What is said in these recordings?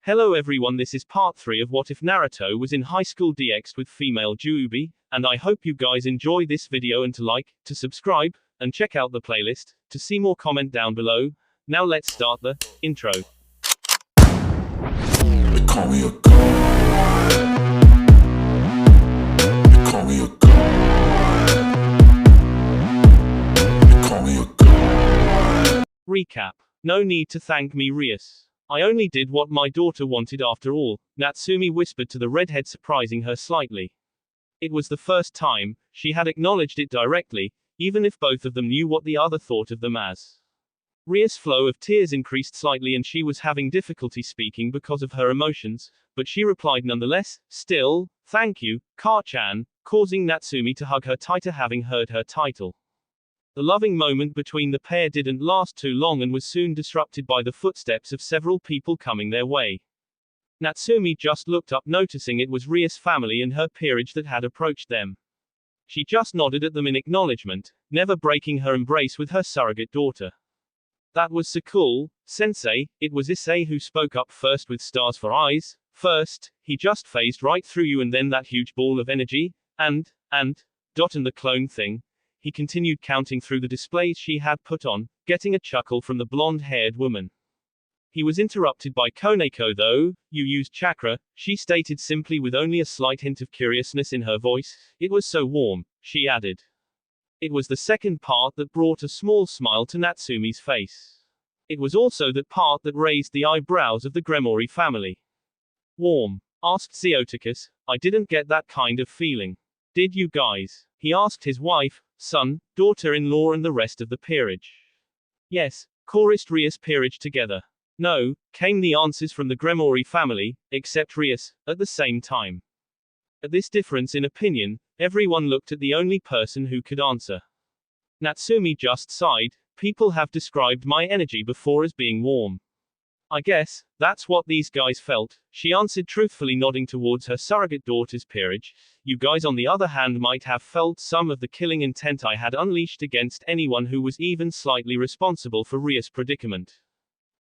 Hello everyone, this is part 3 of What If Naruto was in high school DxD with female Juubi, and I hope you guys enjoy this video and to like, to subscribe, and check out the playlist, to see more comment down below. Now let's start the intro. They call me a god. They call me a god. They call me a god. Recap. No need to thank me, Rias. I only did what my daughter wanted after all, Natsumi whispered to the redhead, surprising her slightly. It was the first time she had acknowledged it directly, even if both of them knew what the other thought of them as. Ria's flow of tears increased slightly and she was having difficulty speaking because of her emotions, but she replied nonetheless, still, thank you, Ka-chan, causing Natsumi to hug her tighter, having heard her title. The loving moment between the pair didn't last too long and was soon disrupted by the footsteps of several people coming their way. Natsumi just looked up, noticing it was Ria's family and her peerage that had approached them. She just nodded at them in acknowledgement, never breaking her embrace with her surrogate daughter. That was so cool, sensei. It was Issei who spoke up first with stars for eyes. First, he just phased right through you and then that huge ball of energy, and, dot and the clone thing. He continued counting through the displays she had put on, getting a chuckle from the blonde-haired woman. He was interrupted by Koneko though. You used chakra, she stated simply with only a slight hint of curiousness in her voice. It was so warm, she added. It was the second part that brought a small smile to Natsumi's face. It was also that part that raised the eyebrows of the Gremory family. Warm? Asked Zeoticus. I didn't get that kind of feeling. Did you guys? He asked his wife, son, daughter-in-law and the rest of the peerage. Yes, chorused Rias peerage together. No, came the answers from the Gremory family, except Rias, at the same time. At this difference in opinion, everyone looked at the only person who could answer. Natsumi just sighed. People have described my energy before as being warm. I guess, that's what these guys felt, she answered truthfully, nodding towards her surrogate daughter's peerage. You guys on the other hand might have felt some of the killing intent I had unleashed against anyone who was even slightly responsible for Ria's predicament.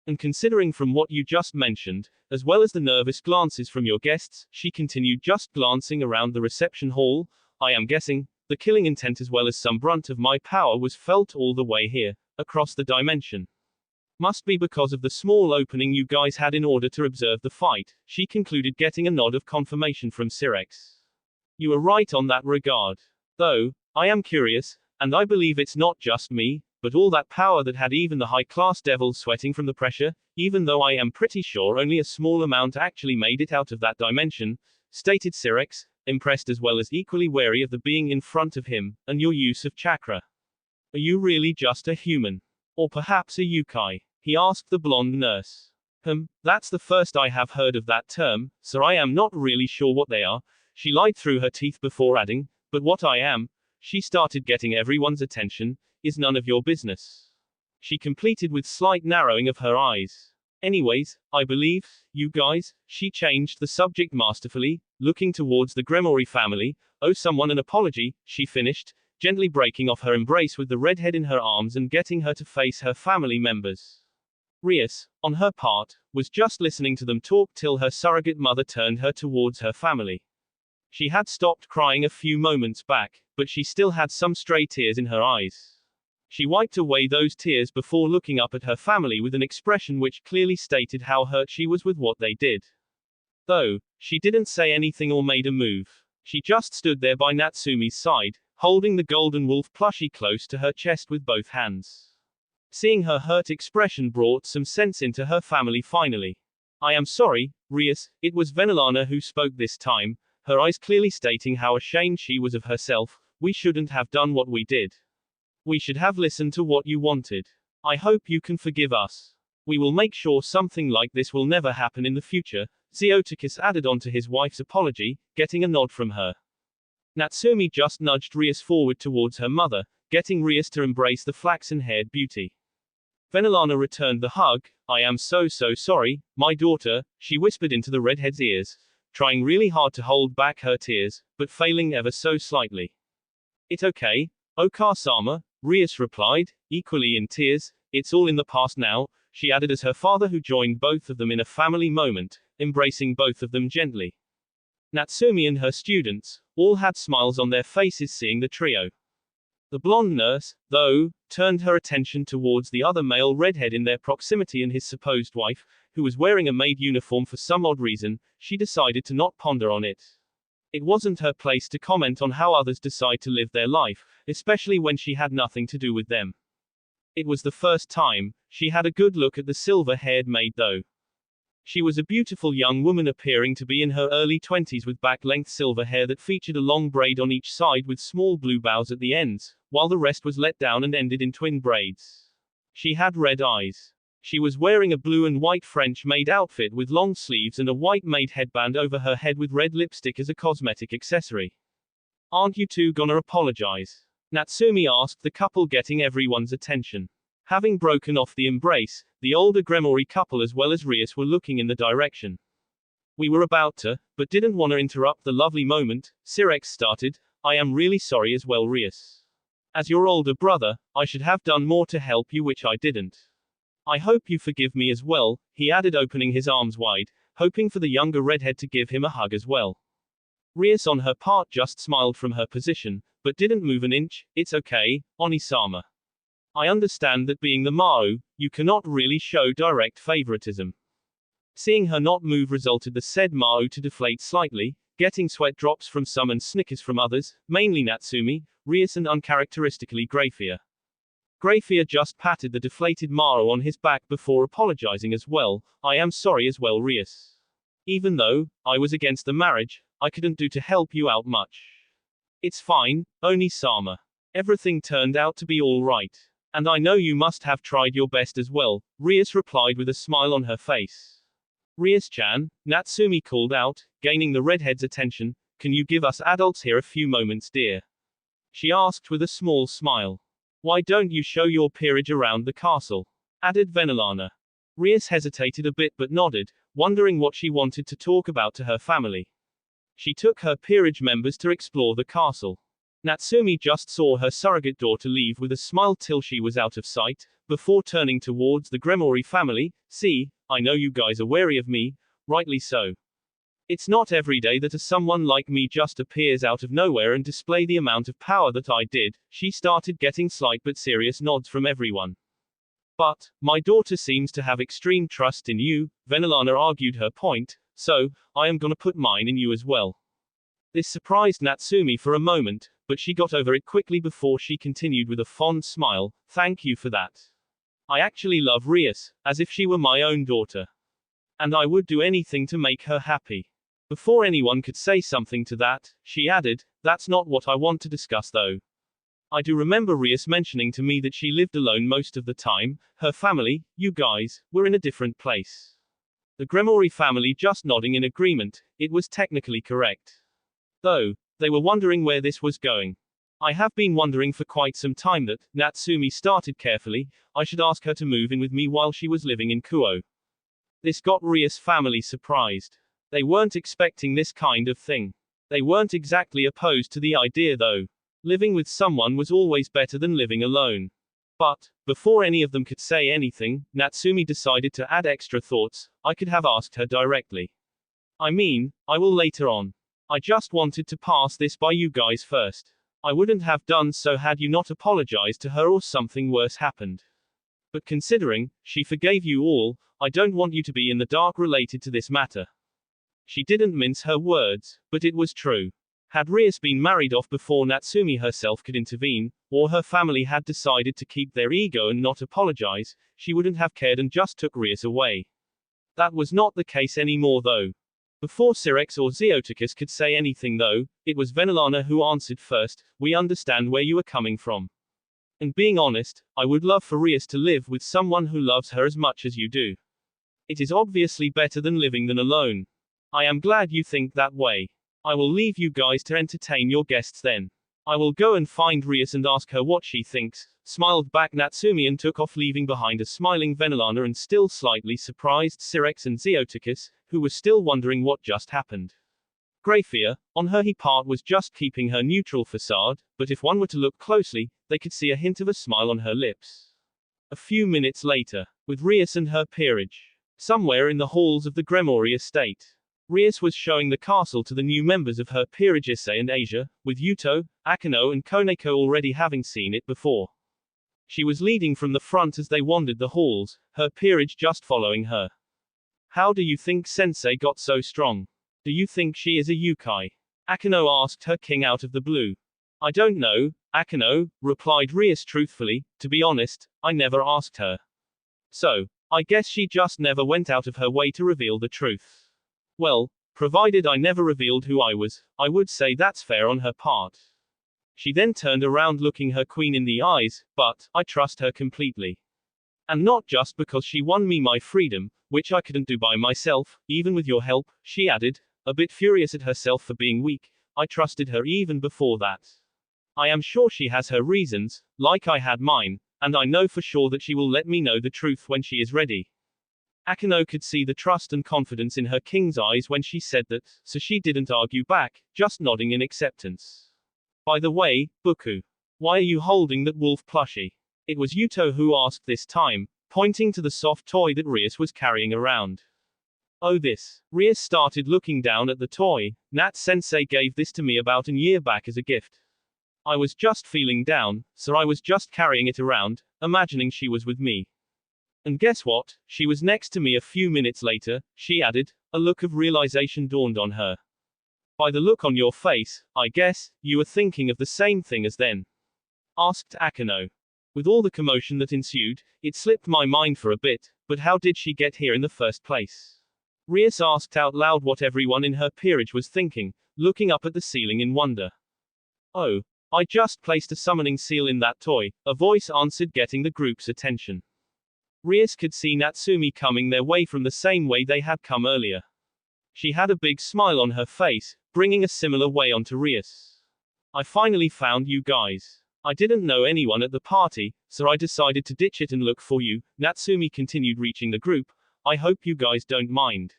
And considering from what you just mentioned, as well as the nervous glances from your guests, she continued, just glancing around the reception hall, I am guessing, the killing intent as well as some brunt of my power was felt all the way here, across the dimension. Must be because of the small opening you guys had in order to observe the fight, she concluded, getting a nod of confirmation from Sirex. You are right on that regard. Though, I am curious, and I believe it's not just me, but all that power that had even the high-class devils sweating from the pressure, even though I am pretty sure only a small amount actually made it out of that dimension, stated Sirex, impressed as well as equally wary of the being in front of him, and your use of chakra. Are you really just a human? Or perhaps a yokai? He asked the blonde nurse. That's the first I have heard of that term, so I am not really sure what they are, she lied through her teeth before adding, but what I am, she started getting everyone's attention, is none of your business. She completed with slight narrowing of her eyes. Anyways, I believe, you guys, she changed the subject masterfully, looking towards the Gremory family, owe someone an apology, she finished, gently breaking off her embrace with the redhead in her arms and getting her to face her family members. Rias, on her part, was just listening to them talk till her surrogate mother turned her towards her family. She had stopped crying a few moments back, but she still had some stray tears in her eyes. She wiped away those tears before looking up at her family with an expression which clearly stated how hurt she was with what they did. Though, she didn't say anything or made a move. She just stood there by Natsumi's side, holding the golden wolf plushie close to her chest with both hands. Seeing her hurt expression brought some sense into her family finally. I am sorry, Rias, it was Venelana who spoke this time, her eyes clearly stating how ashamed she was of herself. We shouldn't have done what we did. We should have listened to what you wanted. I hope you can forgive us. We will make sure something like this will never happen in the future, Zeoticus added on to his wife's apology, getting a nod from her. Natsumi just nudged Rias forward towards her mother, getting Rias to embrace the flaxen-haired beauty. Venelana returned the hug. I am so sorry, my daughter, she whispered into the redhead's ears, trying really hard to hold back her tears, but failing ever so slightly. It's okay, Oka-sama, Rias replied, equally in tears. It's all in the past now, she added as her father, who joined both of them in a family moment, embracing both of them gently. Natsumi and her students all had smiles on their faces seeing the trio. The blonde nurse, though, turned her attention towards the other male redhead in their proximity and his supposed wife, who was wearing a maid uniform for some odd reason. She decided to not ponder on it. It wasn't her place to comment on how others decide to live their life, especially when she had nothing to do with them. It was the first time she had a good look at the silver-haired maid though. She was a beautiful young woman appearing to be in her early 20s with back-length silver hair that featured a long braid on each side with small blue bows at the ends, while the rest was let down and ended in twin braids. She had red eyes. She was wearing a blue and white French maid outfit with long sleeves and a white maid headband over her head with red lipstick as a cosmetic accessory. "Aren't you two gonna apologize?" Natsumi asked the couple, getting everyone's attention. Having broken off the embrace, the older Gremory couple as well as Rias were looking in the direction. "We were about to, but didn't want to interrupt the lovely moment," Sirex started. "I am really sorry as well, Rias. As your older brother, I should have done more to help you, which I didn't. I hope you forgive me as well," he added, opening his arms wide, hoping for the younger redhead to give him a hug as well. Rias on her part just smiled from her position, but didn't move an inch. "It's okay, Oni-sama. I understand that being the Mao, you cannot really show direct favoritism." Seeing her not move resulted the said Mao to deflate slightly, getting sweat drops from some and snickers from others, mainly Natsumi, Rias and uncharacteristically Grayfear. Grayfear just patted the deflated Mao on his back before apologizing as well. "I am sorry as well, Rias. Even though I was against the marriage, I couldn't do to help you out much." "It's fine, Oni-sama. Everything turned out to be all right. And I know you must have tried your best as well," Rias replied with a smile on her face. "Rias-chan," Natsumi called out, gaining the redhead's attention, "can you give us adults here a few moments, dear?" She asked with a small smile. "Why don't you show your peerage around the castle?" added Venelana. Rias hesitated a bit but nodded, wondering what she wanted to talk about to her family. She took her peerage members to explore the castle. Natsumi just saw her surrogate daughter leave with a smile till she was out of sight, before turning towards the Gremory family. "See, I know you guys are wary of me, rightly so. It's not every day that someone like me just appears out of nowhere and display the amount of power that I did." She started getting slight but serious nods from everyone. "But my daughter seems to have extreme trust in you," Venelana argued her point, "so I am gonna put mine in you as well." This surprised Natsumi for a moment, but she got over it quickly before she continued with a fond smile, "Thank you for that. I actually love Rias, as if she were my own daughter. And I would do anything to make her happy." Before anyone could say something to that, she added, "That's not what I want to discuss though. I do remember Rias mentioning to me that she lived alone most of the time. Her family, you guys, were in a different place." The Gremory family just nodding in agreement. It was technically correct. Though, they were wondering where this was going. "I have been wondering for quite some time that," Natsumi started carefully, "I should ask her to move in with me while she was living in Kuo." This got Rias' family surprised. They weren't expecting this kind of thing. They weren't exactly opposed to the idea though. Living with someone was always better than living alone. But, before any of them could say anything, Natsumi decided to add extra thoughts. "I could have asked her directly. I mean, I will later on. I just wanted to pass this by you guys first. I wouldn't have done so had you not apologized to her or something worse happened. But considering she forgave you all, I don't want you to be in the dark related to this matter." She didn't mince her words, but it was true. Had Rias been married off before Natsumi herself could intervene, or her family had decided to keep their ego and not apologize, she wouldn't have cared and just took Rias away. That was not the case anymore though. Before Sirex or Zeoticus could say anything though, it was Venelana who answered first. "We understand where you are coming from. And being honest, I would love for Rias to live with someone who loves her as much as you do. It is obviously better than living than alone. I am glad you think that way. I will leave you guys to entertain your guests then. I will go and find Rias and ask her what she thinks," smiled back Natsumi and took off, leaving behind a smiling Venelana and still slightly surprised Sirex and Zeoticus, who were still wondering what just happened. Grayfear, on her part, was just keeping her neutral facade, but if one were to look closely, they could see a hint of a smile on her lips. A few minutes later, with Rias and her peerage. Somewhere in the halls of the Gremory estate, Rias was showing the castle to the new members of her peerage Issei and Asia, with Yuto, Akeno and Koneko already having seen it before. She was leading from the front as they wandered the halls, her peerage just following her. How do you think Sensei got so strong? Do you think she is a Yokai? Akeno asked her king out of the blue. I don't know, Akeno, replied Rias truthfully, to be honest, I never asked her. So, I guess she just never went out of her way to reveal the truth. Well, provided I never revealed who I was, I would say that's fair on her part. She then turned around looking her queen in the eyes, but, I trust her completely. And not just because she won me my freedom, which I couldn't do by myself, even with your help, she added, a bit furious at herself for being weak, I trusted her even before that. I am sure she has her reasons, like I had mine, and I know for sure that she will let me know the truth when she is ready. Akeno could see the trust and confidence in her king's eyes when she said that, so she didn't argue back, just nodding in acceptance. By the way, Buku, why are you holding that wolf plushie? It was Yuto who asked this time, pointing to the soft toy that Rias was carrying around. Oh this. Rias started looking down at the toy. Nat-sensei gave this to me about a year back as a gift. I was just feeling down, so I was just carrying it around, imagining she was with me. And guess what? She was next to me a few minutes later, she added, a look of realization dawned on her. By the look on your face, I guess, you were thinking of the same thing as then. Asked Akeno. With all the commotion that ensued, it slipped my mind for a bit, but how did she get here in the first place? Rias asked out loud what everyone in her peerage was thinking, looking up at the ceiling in wonder. Oh, I just placed a summoning seal in that toy, a voice answered, getting the group's attention. Rias could see Natsumi coming their way from the same way they had come earlier. She had a big smile on her face, bringing a similar way onto Rias. I finally found you guys. I didn't know anyone at the party, so I decided to ditch it and look for you, Natsumi continued, reaching the group. I hope you guys don't mind.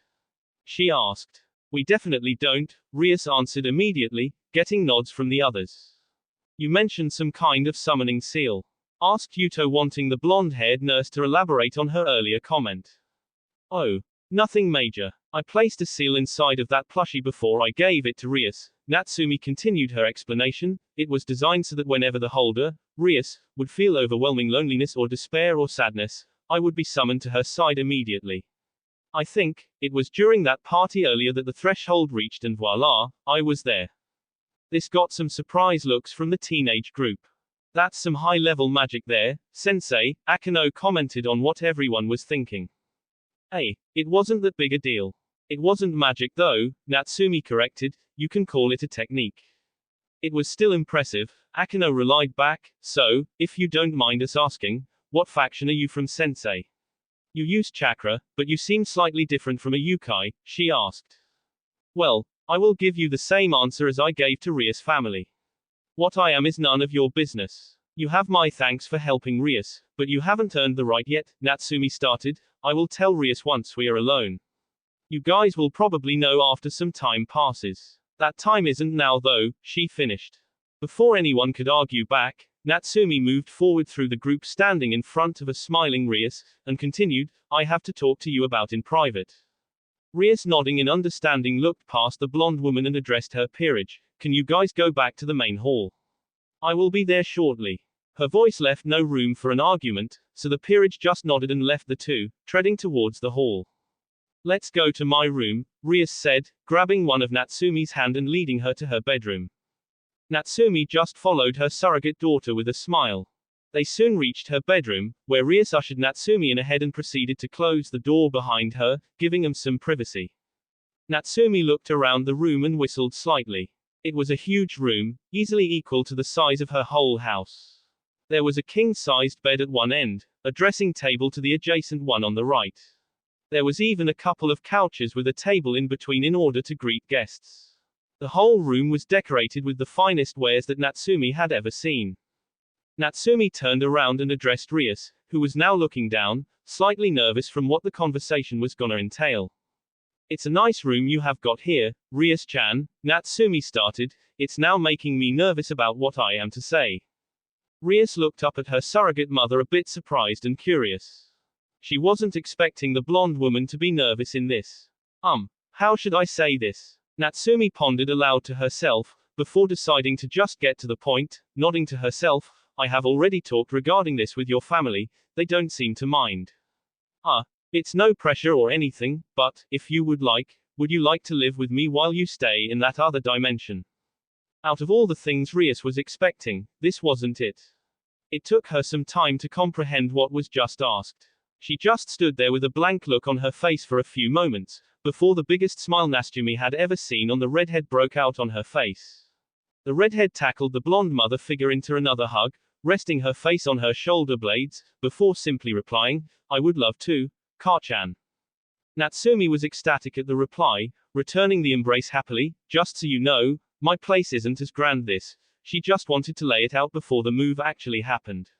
She asked. We definitely don't, Rias answered immediately, getting nods from the others. You mentioned some kind of summoning seal. Asked Yuto, wanting the blonde-haired nurse to elaborate on her earlier comment. Oh, nothing major. I placed a seal inside of that plushie before I gave it to Rias. Natsumi continued her explanation. It was designed so that whenever the holder, Rias, would feel overwhelming loneliness or despair or sadness, I would be summoned to her side immediately. I think, it was during that party earlier that the threshold reached and voila, I was there. This got some surprise looks from the teenage group. That's some high-level magic there, sensei, Akeno commented on what everyone was thinking. Hey, it wasn't that big a deal. It wasn't magic though, Natsumi corrected, you can call it a technique. It was still impressive, Akeno relied back, so, if you don't mind us asking, what faction are you from, sensei? You use chakra, but you seem slightly different from a Yokai, she asked. Well, I will give you the same answer as I gave to Rias' family. What I am is none of your business. You have my thanks for helping Rias, but you haven't earned the right yet, Natsumi started. I will tell Rias once we are alone. You guys will probably know after some time passes. That time isn't now though, she finished. Before anyone could argue back, Natsumi moved forward through the group standing in front of a smiling Rias, and continued, I have to talk to you about in private. Rias, nodding in understanding, looked past the blonde woman and addressed her peerage. Can you guys go back to the main hall? I will be there shortly. Her voice left no room for an argument, so the peerage just nodded and left the two, treading towards the hall. Let's go to my room, Rias said, grabbing one of Natsumi's hand and leading her to her bedroom. Natsumi just followed her surrogate daughter with a smile. They soon reached her bedroom, where Rias ushered Natsumi in ahead and proceeded to close the door behind her, giving them some privacy. Natsumi looked around the room and whistled slightly. It was a huge room, easily equal to the size of her whole house. There was a king-sized bed at one end, a dressing table to the adjacent one on the right. There was even a couple of couches with a table in between in order to greet guests. The whole room was decorated with the finest wares that Natsumi had ever seen. Natsumi turned around and addressed Rias, who was now looking down, slightly nervous from what the conversation was gonna entail. It's a nice room you have got here, Rias-chan, Natsumi started, it's now making me nervous about what I am to say. Rias looked up at her surrogate mother a bit surprised and curious. She wasn't expecting the blonde woman to be nervous in this. How should I say this? Natsumi pondered aloud to herself, before deciding to just get to the point, nodding to herself. I have already talked regarding this with your family, they don't seem to mind. It's no pressure or anything, but, if you would you like to live with me while you stay in that other dimension? Out of all the things Rias was expecting, this wasn't it. It took her some time to comprehend what was just asked. She just stood there with a blank look on her face for a few moments, before the biggest smile Natsumi had ever seen on the redhead broke out on her face. The redhead tackled the blonde mother figure into another hug, resting her face on her shoulder blades, before simply replying, I would love to, Ka-chan. Natsumi was ecstatic at the reply, returning the embrace happily. Just so you know, my place isn't as grand this. She just wanted to lay it out before the move actually happened.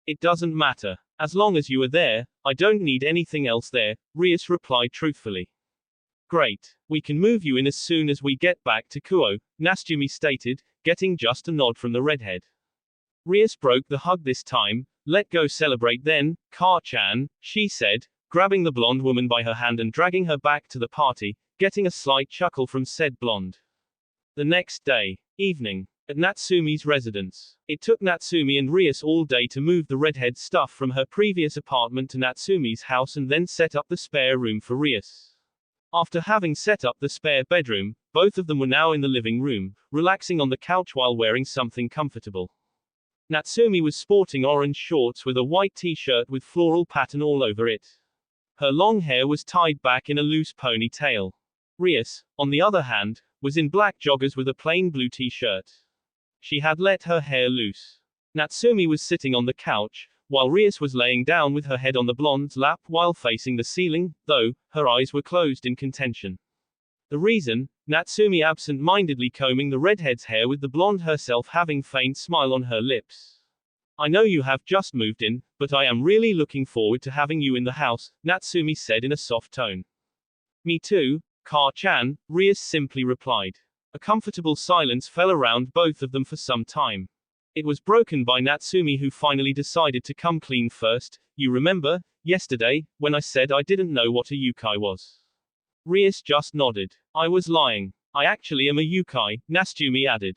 It doesn't matter. As long as you are there, I don't need anything else there, Rias replied truthfully. Great. We can move you in as soon as we get back to Kuo, Natsumi stated, getting just a nod from the redhead. Rias broke the hug this time. Let go celebrate then, Ka-chan, she said, grabbing the blonde woman by her hand and dragging her back to the party, getting a slight chuckle from said blonde. The next day, evening, at Natsumi's residence. It took Natsumi and Rias all day to move the redhead's stuff from her previous apartment to Natsumi's house and then set up the spare room for Rias. After having set up the spare bedroom, both of them were now in the living room, relaxing on the couch while wearing something comfortable. Natsumi was sporting orange shorts with a white t-shirt with floral pattern all over it. Her long hair was tied back in a loose ponytail. Rias, on the other hand, was in black joggers with a plain blue t-shirt. She had let her hair loose. Natsumi was sitting on the couch, while Rias was laying down with her head on the blonde's lap while facing the ceiling, though, her eyes were closed in contention. The reason? Natsumi absent-mindedly combing the redhead's hair with the blonde herself having faint smile on her lips. I know you have just moved in, but I am really looking forward to having you in the house, Natsumi said in a soft tone. Me too, Ka-chan, Rias simply replied. A comfortable silence fell around both of them for some time. It was broken by Natsumi, who finally decided to come clean first. You remember, yesterday, when I said I didn't know what a yokai was? Rias just nodded. I was lying. I actually am a yokai, Natsumi added.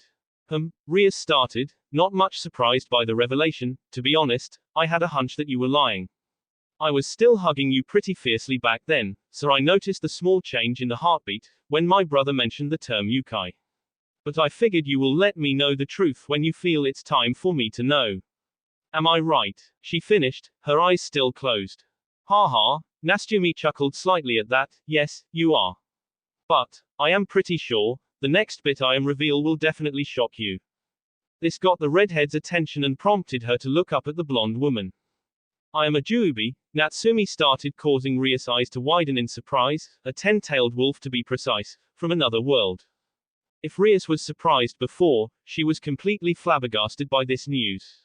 Rias started, not much surprised by the revelation. To be honest, I had a hunch that you were lying. I was still hugging you pretty fiercely back then, so I noticed the small change in the heartbeat when my brother mentioned the term yokai. But I figured you will let me know the truth when you feel it's time for me to know. Am I right? She finished, her eyes still closed. Ha, Natsumi chuckled slightly at that. Yes, you are. But, I am pretty sure, the next bit I am reveal will definitely shock you. This got the redhead's attention and prompted her to look up at the blonde woman. I am a Juubi, Natsumi started, causing Rias' eyes to widen in surprise, a 10-tailed wolf to be precise, from another world. If Rias was surprised before, she was completely flabbergasted by this news.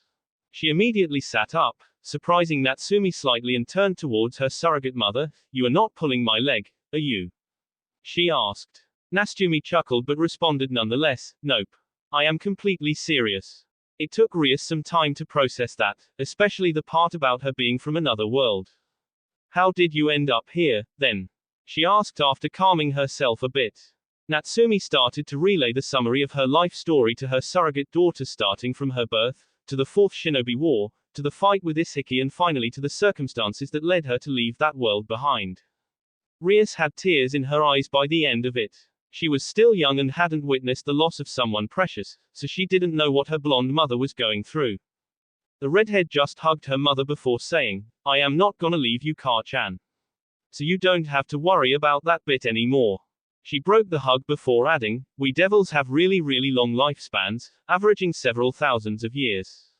She immediately sat up, surprising Natsumi slightly, and turned towards her surrogate mother. You are not pulling my leg, are you? She asked. Natsumi chuckled but responded nonetheless, nope. I am completely serious. It took Rias some time to process that, especially the part about her being from another world. How did you end up here, then? She asked after calming herself a bit. Natsumi started to relay the summary of her life story to her surrogate daughter, starting from her birth, to the Fourth Shinobi War, to the fight with Isshiki, and finally to the circumstances that led her to leave that world behind. Rias had tears in her eyes by the end of it. She was still young and hadn't witnessed the loss of someone precious, so she didn't know what her blonde mother was going through. The redhead just hugged her mother before saying, I am not gonna leave you, Ka-chan. So you don't have to worry about that bit anymore. She broke the hug before adding, we devils have really long lifespans, averaging several thousands of years.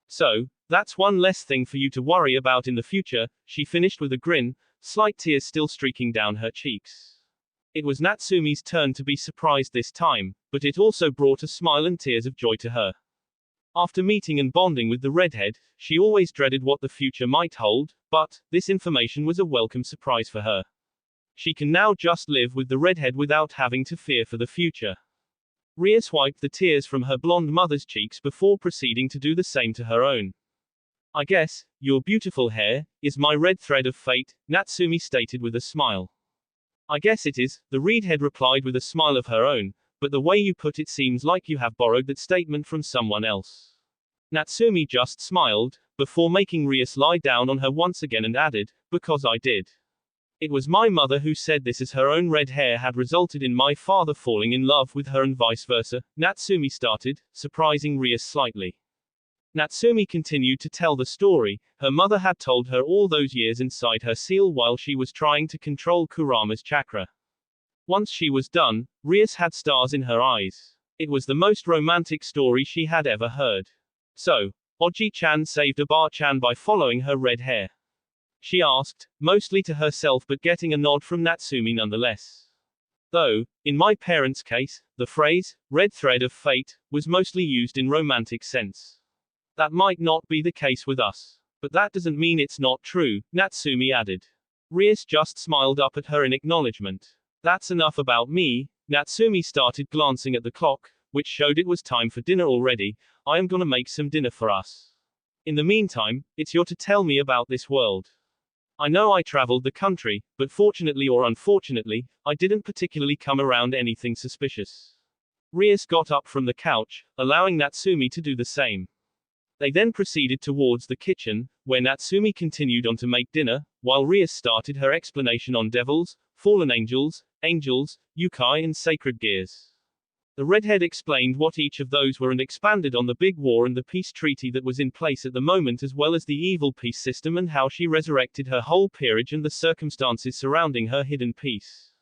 So, that's one less thing for you to worry about in the future, she finished with a grin, slight tears still streaking down her cheeks. It was Natsumi's turn to be surprised this time, but it also brought a smile and tears of joy to her. After meeting and bonding with the redhead, she always dreaded what the future might hold, but this information was a welcome surprise for her. She can now just live with the redhead without having to fear for the future. Rias wiped the tears from her blonde mother's cheeks before proceeding to do the same to her own. I guess, your beautiful hair is my red thread of fate, Natsumi stated with a smile. I guess it is, the redhead replied with a smile of her own, but the way you put it seems like you have borrowed that statement from someone else. Natsumi just smiled, before making Rias lie down on her once again and added, because I did. It was my mother who said this, as her own red hair had resulted in my father falling in love with her and vice versa, Natsumi started, surprising Rias slightly. Natsumi continued to tell the story. Her mother had told her all those years inside her seal while she was trying to control Kurama's chakra. Once she was done, Rias had stars in her eyes. It was the most romantic story she had ever heard. So, Oji-chan saved Aba-chan by following her red hair? She asked, mostly to herself but getting a nod from Natsumi nonetheless. Though, in my parents' case, the phrase, red thread of fate, was mostly used in romantic sense. That might not be the case with us. But that doesn't mean it's not true, Natsumi added. Rias just smiled up at her in acknowledgement. That's enough about me. Natsumi started glancing at the clock, which showed it was time for dinner already. I am gonna make some dinner for us. In the meantime, it's your to tell me about this world. I know I traveled the country, but fortunately or unfortunately, I didn't particularly come around anything suspicious. Rias got up from the couch, allowing Natsumi to do the same. They then proceeded towards the kitchen, where Natsumi continued on to make dinner, while Rias started her explanation on devils, fallen angels, yokai and sacred gears. The redhead explained what each of those were and expanded on the big war and the peace treaty that was in place at the moment, as well as the evil peace system and how she resurrected her whole peerage and the circumstances surrounding her hidden peace.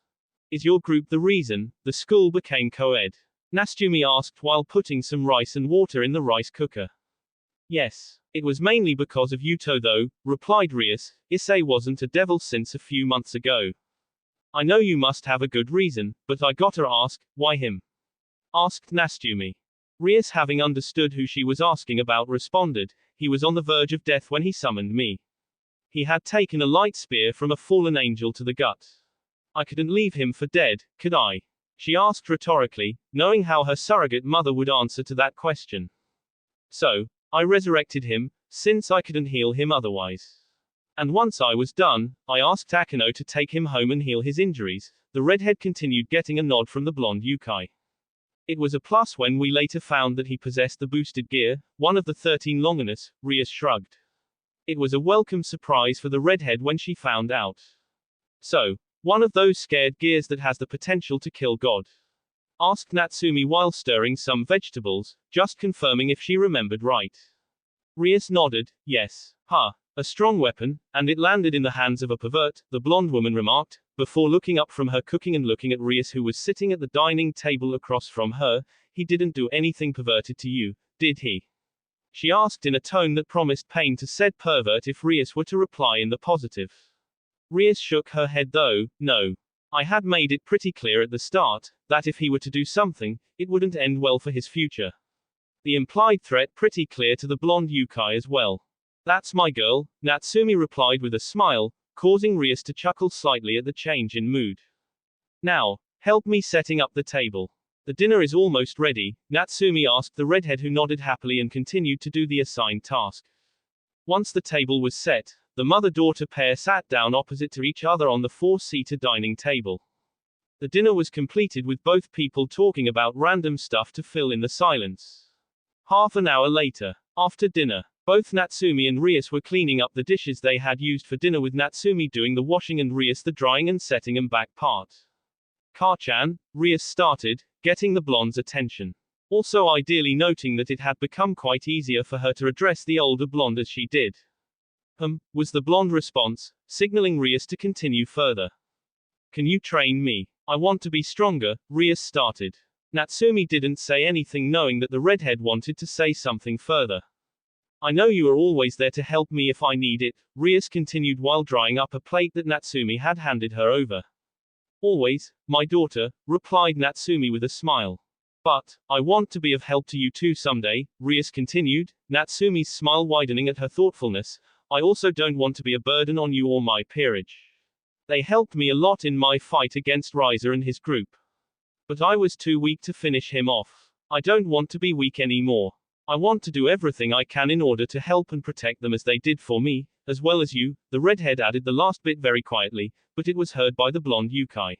Is your group the reason the school became co-ed? Natsumi asked while putting some rice and water in the rice cooker. Yes. It was mainly because of Yuto though, replied Rias. Issei wasn't a devil since a few months ago. I know you must have a good reason, but I gotta ask, why him? Asked Natsumi. Rias, having understood who she was asking about, responded, he was on the verge of death when he summoned me. He had taken a light spear from a fallen angel to the gut. I couldn't leave him for dead, could I? She asked rhetorically, knowing how her surrogate mother would answer to that question. So, I resurrected him, since I couldn't heal him otherwise. And once I was done, I asked Akeno to take him home and heal his injuries. The redhead continued, getting a nod from the blonde Yokai. It was a plus when we later found that he possessed the boosted gear, one of the 13 Longinus, Rias shrugged. It was a welcome surprise for the redhead when she found out. So, one of those scared gears that has the potential to kill God? Asked Natsumi while stirring some vegetables, just confirming if she remembered right. Rias nodded, yes. A strong weapon, and it landed in the hands of a pervert, the blonde woman remarked, before looking up from her cooking and looking at Rias, who was sitting at the dining table across from her. He didn't do anything perverted to you, did he? She asked in a tone that promised pain to said pervert if Rias were to reply in the positive. Rias shook her head though, no. I had made it pretty clear at the start, that if he were to do something, it wouldn't end well for his future. The implied threat pretty clear to the blonde Yokai as well. That's my girl, Natsumi replied with a smile, causing Rias to chuckle slightly at the change in mood. Now, help me setting up the table. The dinner is almost ready, Natsumi asked the redhead, who nodded happily and continued to do the assigned task. Once the table was set, the mother-daughter pair sat down opposite to each other on the four-seater dining table. The dinner was completed with both people talking about random stuff to fill in the silence. Half an hour later, after dinner, both Natsumi and Rias were cleaning up the dishes they had used for dinner, with Natsumi doing the washing and Rias the drying and setting them back part. Ka-chan, Rias started, getting the blonde's attention. Also ideally noting that it had become quite easier for her to address the older blonde as she did. Was the blonde response, signaling Rias to continue further. Can you train me? I want to be stronger, Rias started. Natsumi didn't say anything, knowing that the redhead wanted to say something further. I know you are always there to help me if I need it, Rias continued while drying up a plate that Natsumi had handed her over. Always, my daughter, replied Natsumi with a smile. But, I want to be of help to you too someday, Rias continued, Natsumi's smile widening at her thoughtfulness. I also don't want to be a burden on you or my peerage. They helped me a lot in my fight against Riser and his group. But I was too weak to finish him off. I don't want to be weak anymore. I want to do everything I can in order to help and protect them as they did for me, as well as you. The redhead added the last bit very quietly, but it was heard by the blonde Yokai.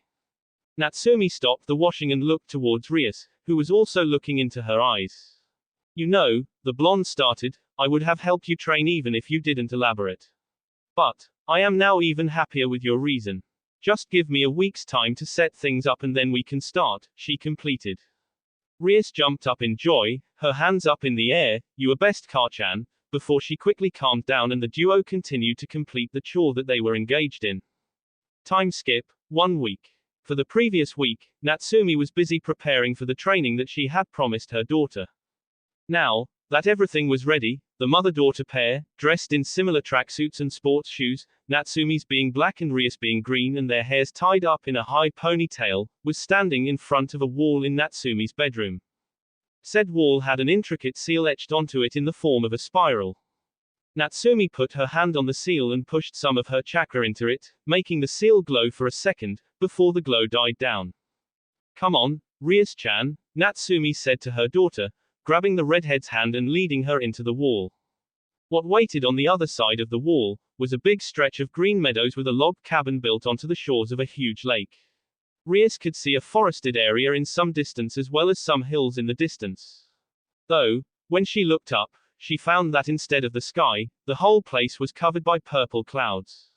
Natsumi stopped the washing and looked towards Rias, who was also looking into her eyes. You know, the blonde started, I would have helped you train even if you didn't elaborate. But, I am now even happier with your reason. Just give me a week's time to set things up and then we can start, she completed. Rias jumped up in joy, her hands up in the air, you are best Karchan, before she quickly calmed down and the duo continued to complete the chore that they were engaged in. Time skip, 1 week. For the previous week, Natsumi was busy preparing for the training that she had promised her daughter. Now that everything was ready, the mother-daughter pair, dressed in similar tracksuits and sports shoes, Natsumi's being black and Rias being green and their hairs tied up in a high ponytail, was standing in front of a wall in Natsumi's bedroom. Said wall had an intricate seal etched onto it in the form of a spiral. Natsumi put her hand on the seal and pushed some of her chakra into it, making the seal glow for a second, before the glow died down. Come on, Rias-chan, Natsumi said to her daughter, grabbing the redhead's hand and leading her into the wall. What waited on the other side of the wall was a big stretch of green meadows with a log cabin built onto the shores of a huge lake. Rias could see a forested area in some distance as well as some hills in the distance. Though, when she looked up, she found that instead of the sky, the whole place was covered by purple clouds.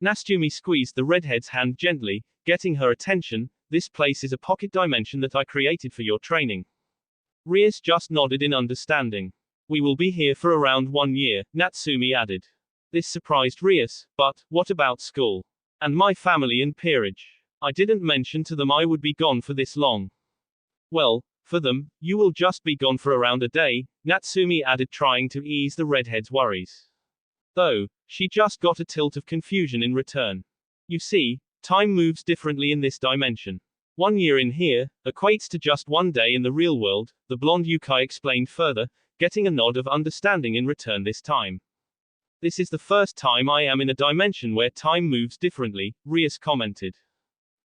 Natsumi squeezed the redhead's hand gently, getting her attention. This place is a pocket dimension that I created for your training. Rias just nodded in understanding. We will be here for around 1 year, Natsumi added. This surprised Rias, but, what about school? And my family and peerage? I didn't mention to them I would be gone for this long. Well, for them, you will just be gone for around a day, Natsumi added, trying to ease the redhead's worries. Though, she just got a tilt of confusion in return. You see, time moves differently in this dimension. 1 year in here equates to just 1 day in the real world, the blonde Yokai explained further, getting a nod of understanding in return this time. This is the first time I am in a dimension where time moves differently, Rias commented.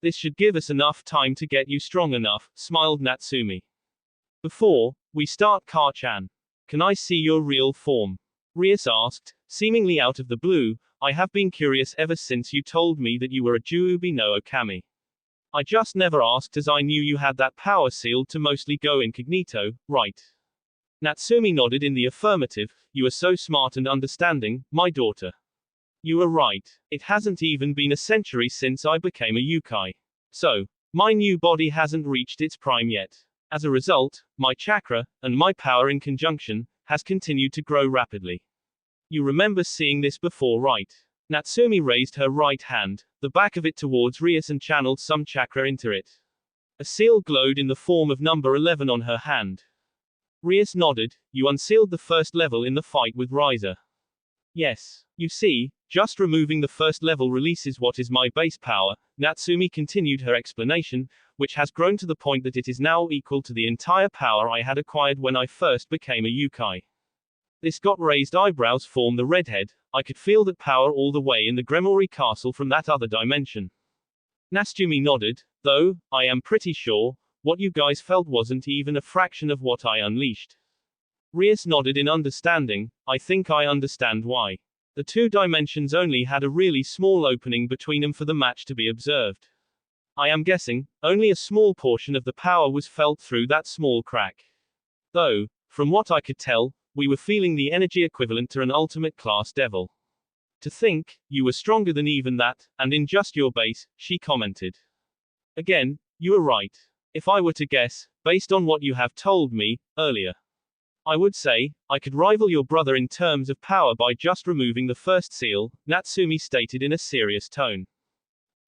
This should give us enough time to get you strong enough, smiled Natsumi. Before we start, Karchan, can I see your real form? Rias asked, seemingly out of the blue. I have been curious ever since you told me that you were a Juubi no Okami. I just never asked as I knew you had that power sealed to mostly go incognito, right? Natsumi nodded in the affirmative. You are so smart and understanding, my daughter. You are right. It hasn't even been a century since I became a Yokai. So, my new body hasn't reached its prime yet. As a result, my chakra, and my power in conjunction, has continued to grow rapidly. You remember seeing this before, right? Natsumi raised her right hand, the back of it towards Rias, and channeled some chakra into it. A seal glowed in the form of number 11 on her hand. Rias nodded. You unsealed the first level in the fight with Riser. Yes. You see, just removing the first level releases what is my base power. Natsumi continued her explanation, which has grown to the point that it is now equal to the entire power I had acquired when I first became a Yokai. This got raised eyebrows form the redhead. I could feel that power all the way in the Gremori castle from that other dimension. Natsumi nodded, though, I am pretty sure, what you guys felt wasn't even a fraction of what I unleashed. Rias nodded in understanding. I think I understand why. The 2 dimensions only had a really small opening between them for the match to be observed. I am guessing, only a small portion of the power was felt through that small crack. Though, from what I could tell, we were feeling the energy equivalent to an ultimate class devil. To think, you were stronger than even that, and in just your base, she commented. Again, you are right. If I were to guess, based on what you have told me earlier, I would say, I could rival your brother in terms of power by just removing the first seal, Natsumi stated in a serious tone.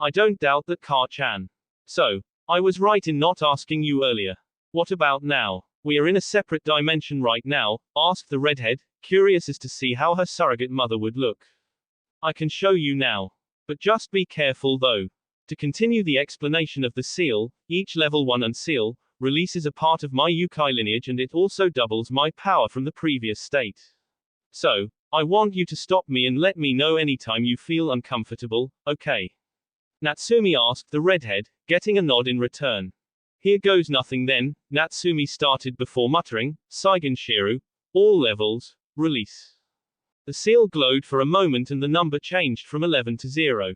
I don't doubt that, Karchan. So, I was right in not asking you earlier. What about now? We are in a separate dimension right now, asked the redhead, curious as to see how her surrogate mother would look. I can show you now. But just be careful though. To continue the explanation of the seal, each level 1 unseal releases a part of my Yokai lineage and it also doubles my power from the previous state. So, I want you to stop me and let me know anytime you feel uncomfortable, okay? Natsumi asked the redhead, getting a nod in return. Here goes nothing then, Natsumi started before muttering, Saigen Shiru, all levels, release. The seal glowed for a moment and the number changed from 11 to 0.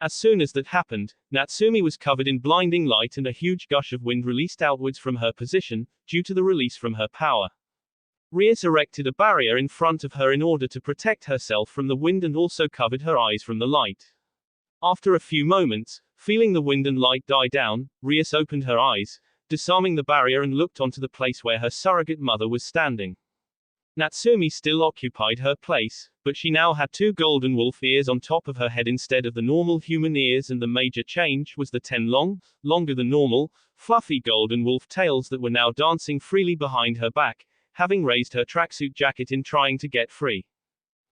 As soon as that happened, Natsumi was covered in blinding light and a huge gush of wind released outwards from her position, due to the release from her power. Rias erected a barrier in front of her in order to protect herself from the wind and also covered her eyes from the light. After a few moments, feeling the wind and light die down, Rias opened her eyes, disarming the barrier and looked onto the place where her surrogate mother was standing. Natsumi still occupied her place, but she now had 2 golden wolf ears on top of her head instead of the normal human ears, and the major change was the 10 longer than normal, fluffy golden wolf tails that were now dancing freely behind her back, having raised her tracksuit jacket in trying to get free.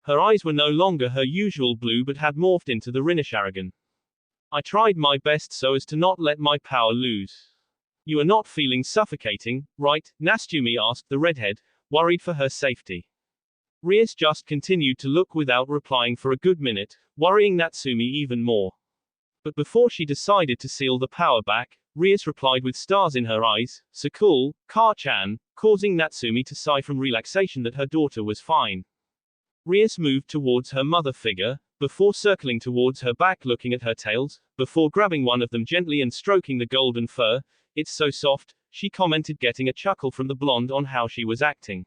Her eyes were no longer her usual blue but had morphed into the Rinasharagan. I tried my best so as to not let my power lose. You are not feeling suffocating, right? Natsumi asked the redhead, worried for her safety. Rias just continued to look without replying for a good minute, worrying Natsumi even more. But before she decided to seal the power back, Rias replied with stars in her eyes, "So cool, Ka-chan," causing Natsumi to sigh from relaxation that her daughter was fine. Rias moved towards her mother figure, before circling towards her back looking at her tails, before grabbing one of them gently and stroking the golden fur. "It's so soft," she commented, getting a chuckle from the blonde on how she was acting.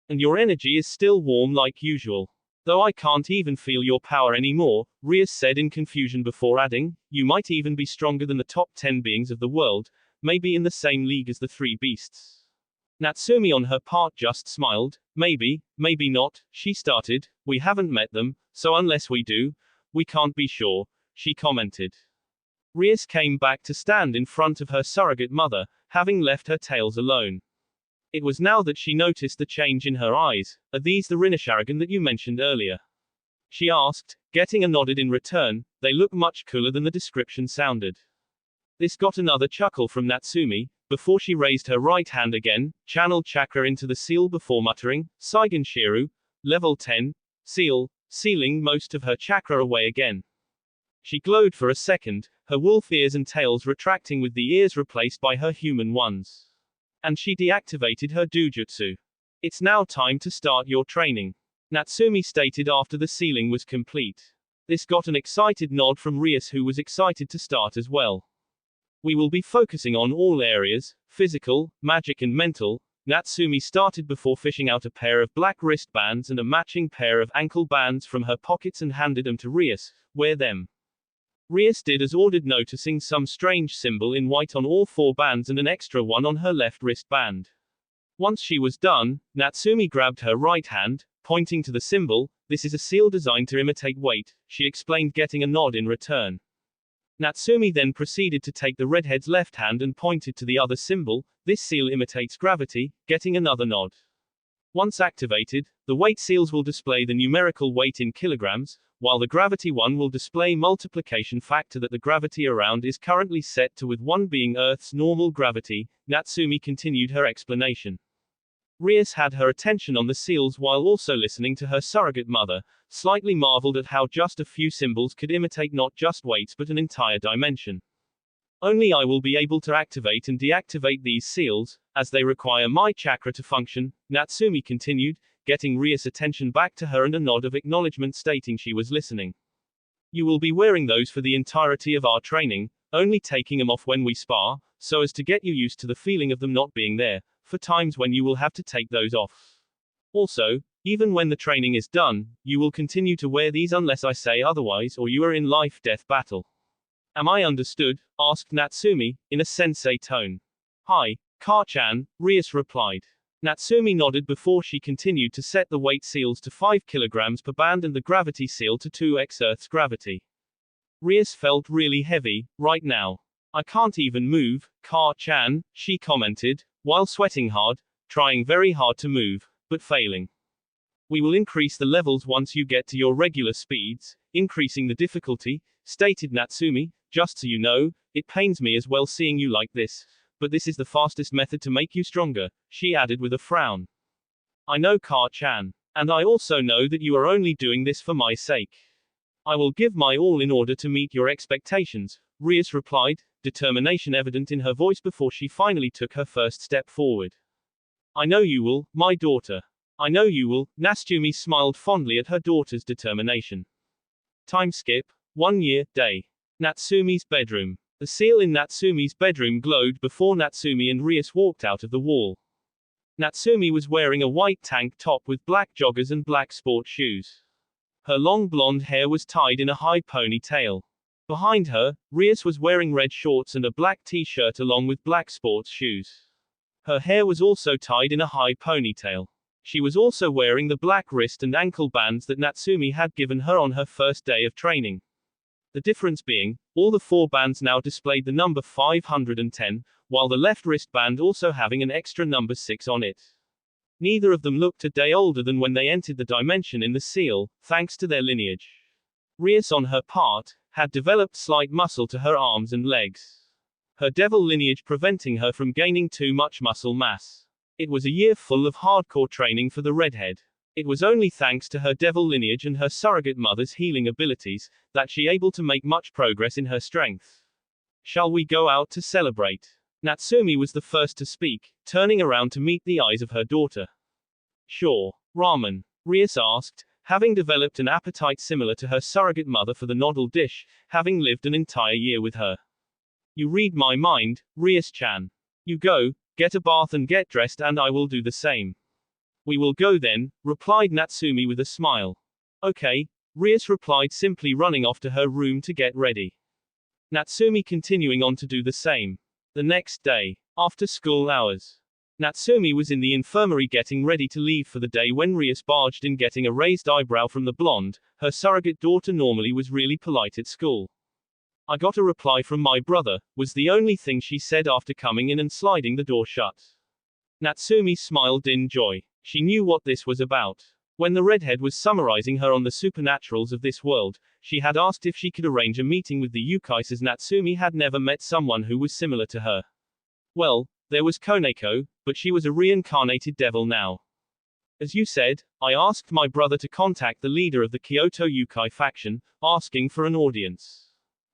"And your energy is still warm like usual. Though I can't even feel your power anymore," Rias said in confusion before adding, "You might even be stronger than the top 10 beings of the world, maybe in the same league as the 3 beasts." Natsumi on her part just smiled. Maybe not," she started. "We haven't met them, so unless we do, we can't be sure," she commented. Rias came back to stand in front of her surrogate mother, having left her tails alone. It was now that she noticed the change in her eyes. "Are these the Rinasharagan that you mentioned earlier?" she asked, getting a nodded in return. "They look much cooler than the description sounded." This got another chuckle from Natsumi, before she raised her right hand again, channeled chakra into the seal before muttering, "Saigen Shiru, level 10, seal," sealing most of her chakra away again. She glowed for a second, her wolf ears and tails retracting with the ears replaced by her human ones. And she deactivated her dojutsu. "It's now time to start your training," Natsumi stated after the sealing was complete. This got an excited nod from Rias, who was excited to start as well. "We will be focusing on all areas, physical, magic and mental." Natsumi started before fishing out a pair of black wristbands and a matching pair of ankle bands from her pockets and handed them to Rias. "Wear them." Rias did as ordered, noticing some strange symbol in white on all 4 bands and an extra one on her left wristband. Once she was done, Natsumi grabbed her right hand, pointing to the symbol. "This is a seal designed to imitate weight," she explained, getting a nod in return. Natsumi then proceeded to take the redhead's left hand and pointed to the other symbol. "This seal imitates gravity," getting another nod. Once activated, the weight seals will display the numerical weight in kilograms, while the gravity one will display multiplication factor that the gravity around is currently set to, with 1 being Earth's normal gravity. Natsumi continued her explanation. Rias had her attention on the seals while also listening to her surrogate mother, slightly marveled at how just a few symbols could imitate not just weights but an entire dimension. "Only I will be able to activate and deactivate these seals, as they require my chakra to function," Natsumi continued, getting Rias' attention back to her and a nod of acknowledgement stating she was listening. "You will be wearing those for the entirety of our training, only taking them off when we spar, so as to get you used to the feeling of them not being there, for times when you will have to take those off. Also, even when the training is done, you will continue to wear these unless I say otherwise, or you are in life-death battle." "Am I understood?" asked Natsumi, in a sensei tone. "Hi, Ka-chan," Rias replied. Natsumi nodded before she continued to set the weight seals to 5 kilograms per band and the gravity seal to 2x Earth's gravity. Rias felt really heavy, right now. "I can't even move, Ka-chan," she commented, while sweating hard, trying very hard to move, but failing. "We will increase the levels once you get to your regular speeds, increasing the difficulty," stated Natsumi. "Just so you know, it pains me as well seeing you like this, but this is the fastest method to make you stronger," she added with a frown. "I know, Ka-chan. And I also know that you are only doing this for my sake. I will give my all in order to meet your expectations," Rias replied, determination evident in her voice before she finally took her first step forward. I know you will, my daughter. I know you will. Natsumi smiled fondly at her daughter's determination. Time skip, 1 year, day. Natsumi's bedroom. The seal in Natsumi's bedroom glowed before Natsumi and Rias walked out of the wall. Natsumi was wearing a white tank top with black joggers and black sport shoes. Her long blonde hair was tied in a high ponytail. Behind her, Rias was wearing red shorts and a black t-shirt along with black sports shoes. Her hair was also tied in a high ponytail. She was also wearing the black wrist and ankle bands that Natsumi had given her on her first day of training. The difference being, all the 4 bands now displayed the number 510, while the left wristband also having an extra number 6 on it. Neither of them looked a day older than when they entered the dimension in the seal, thanks to their lineage. Rias, on her part, had developed slight muscle to her arms and legs. Her devil lineage preventing her from gaining too much muscle mass. It was a year full of hardcore training for the redhead. It was only thanks to her devil lineage and her surrogate mother's healing abilities, that she able to make much progress in her strength. Shall we go out to celebrate? Natsumi was the first to speak, turning around to meet the eyes of her daughter. Sure. Ramen? Rias asked, having developed an appetite similar to her surrogate mother for the noodle dish, having lived an entire year with her. You read my mind, Rias-chan. You go, get a bath and get dressed and I will do the same. We will go then, replied Natsumi with a smile. Okay, Rias replied, simply running off to her room to get ready. Natsumi continuing on to do the same. The next day, after school hours, Natsumi was in the infirmary getting ready to leave for the day when Rias barged in getting a raised eyebrow from the blonde. Her surrogate daughter normally was really polite at school. I got a reply from my brother, was the only thing she said after coming in and sliding the door shut. Natsumi smiled in joy. She knew what this was about. When the redhead was summarizing her on the supernaturals of this world, she had asked if she could arrange a meeting with the Yokai, as Natsumi had never met someone who was similar to her. Well, there was Koneko, but she was a reincarnated devil now. As you said, I asked my brother to contact the leader of the Kyoto Yokai faction, asking for an audience.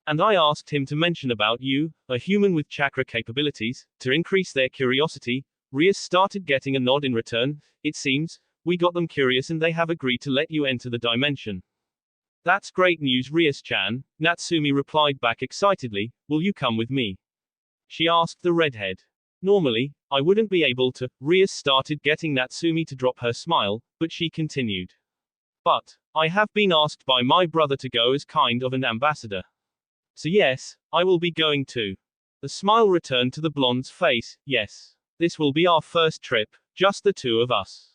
And I asked him to mention about you, a human with chakra capabilities, to increase their curiosity. Rias started getting a nod in return. It seems, we got them curious and they have agreed to let you enter the dimension. That's great news, Rias-chan, Natsumi replied back excitedly. Will you come with me? She asked the redhead. Normally, I wouldn't be able to. Rias started getting Natsumi to drop her smile, but she continued. But, I have been asked by my brother to go as kind of an ambassador. So yes, I will be going too. The smile returned to the blonde's face. Yes. This will be our first trip, just the 2 of us.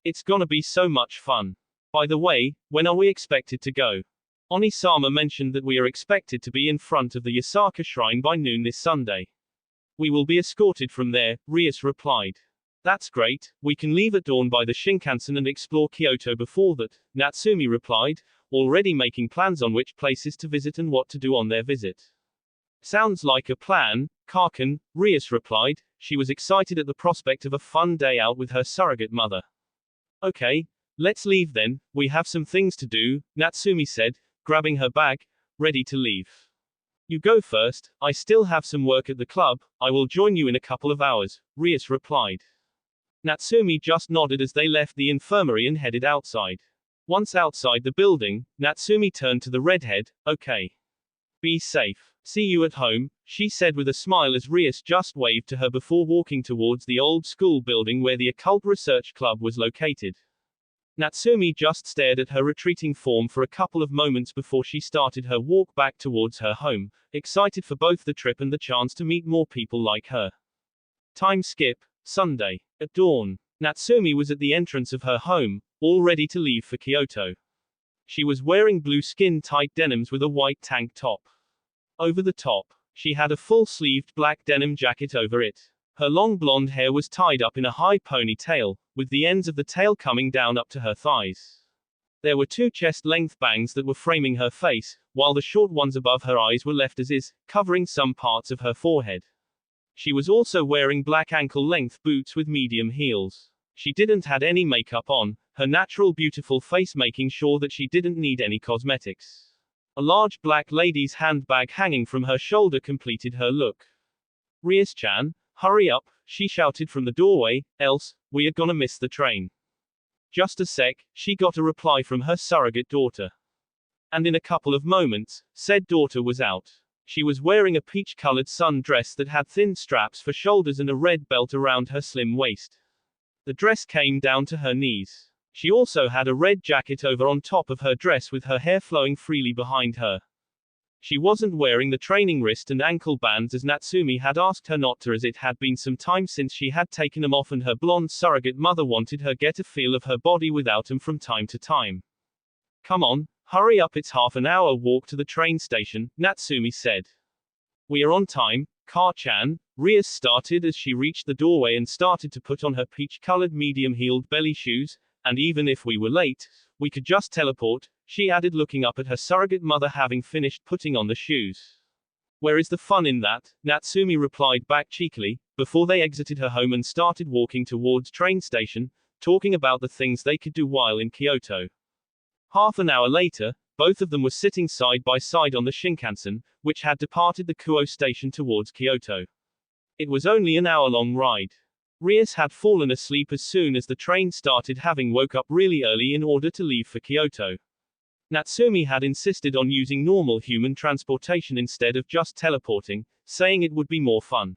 It's gonna be so much fun. By the way, when are we expected to go? Oni-sama mentioned that we are expected to be in front of the Yasaka shrine by noon this Sunday. We will be escorted from there, Rias replied. That's great, we can leave at dawn by the Shinkansen and explore Kyoto before that, Natsumi replied, already making plans on which places to visit and what to do on their visit. Sounds like a plan, Karkan, Rias replied. She was excited at the prospect of a fun day out with her surrogate mother. Okay, let's leave then, we have some things to do, Natsumi said, grabbing her bag, ready to leave. You go first, I still have some work at the club, I will join you in a couple of hours, Rias replied. Natsumi just nodded as they left the infirmary and headed outside. Once outside the building, Natsumi turned to the redhead. Okay. Be safe. See you at home, she said with a smile as Rias just waved to her before walking towards the old school building where the Occult Research Club was located. Natsumi just stared at her retreating form for a couple of moments before she started her walk back towards her home, excited for both the trip and the chance to meet more people like her. Time skip, Sunday. At dawn, Natsumi was at the entrance of her home, all ready to leave for Kyoto. She was wearing blue skin-tight denims with a white tank top. Over the top, she had a full-sleeved black denim jacket over it. Her long blonde hair was tied up in a high ponytail, with the ends of the tail coming down up to her thighs. There were 2 chest-length bangs that were framing her face, while the short ones above her eyes were left as is, covering some parts of her forehead. She was also wearing black ankle-length boots with medium heels. She didn't had any makeup on, her natural beautiful face making sure that she didn't need any cosmetics. A large black lady's handbag hanging from her shoulder completed her look. Rias-chan, hurry up, she shouted from the doorway, else, we are gonna miss the train. Just a sec, she got a reply from her surrogate daughter. And in a couple of moments, said daughter was out. She was wearing a peach-colored sundress that had thin straps for shoulders and a red belt around her slim waist. The dress came down to her knees. She also had a red jacket over on top of her dress with her hair flowing freely behind her. She wasn't wearing the training wrist and ankle bands as Natsumi had asked her not to, as it had been some time since she had taken them off and her blonde surrogate mother wanted her get a feel of her body without them from time to time. Come on, hurry up, it's half an hour walk to the train station, Natsumi said. We are on time, Car-chan, Rias started as she reached the doorway and started to put on her peach-colored medium-heeled belly shoes, and even if we were late, we could just teleport, she added looking up at her surrogate mother having finished putting on the shoes. Where is the fun in that? Natsumi replied back cheekily, before they exited her home and started walking towards train station, talking about the things they could do while in Kyoto. Half an hour later, both of them were sitting side by side on the Shinkansen, which had departed the Kuo station towards Kyoto. It was only an hour-long ride. Rias had fallen asleep as soon as the train started, having woke up really early in order to leave for Kyoto. Natsumi had insisted on using normal human transportation instead of just teleporting, saying it would be more fun.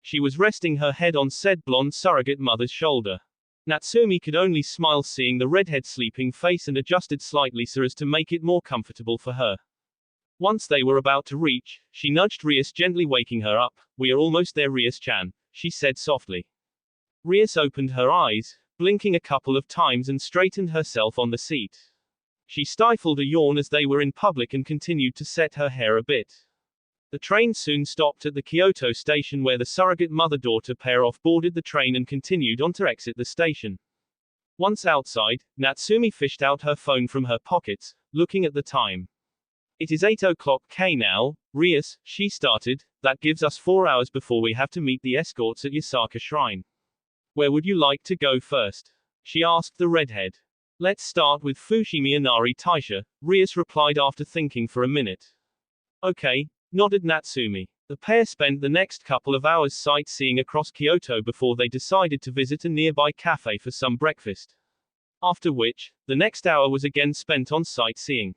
She was resting her head on said blonde surrogate mother's shoulder. Natsumi could only smile seeing the redhead's sleeping face and adjusted slightly so as to make it more comfortable for her. Once they were about to reach, she nudged Rias, gently waking her up. We are almost there, Rias-chan, she said softly. Rias opened her eyes, blinking a couple of times and straightened herself on the seat. She stifled a yawn as they were in public and continued to set her hair a bit. The train soon stopped at the Kyoto station where the surrogate mother-daughter pair off-boarded the train and continued on to exit the station. Once outside, Natsumi fished out her phone from her pockets, looking at the time. It is 8 o'clock K now, Rias, she started, that gives us 4 hours before we have to meet the escorts at Yasaka Shrine. Where would you like to go first? She asked the redhead. Let's start with Fushimi Inari Taisha, Rias replied after thinking for a minute. Okay, nodded Natsumi. The pair spent the next couple of hours sightseeing across Kyoto before they decided to visit a nearby cafe for some breakfast. After which, the next hour was again spent on sightseeing.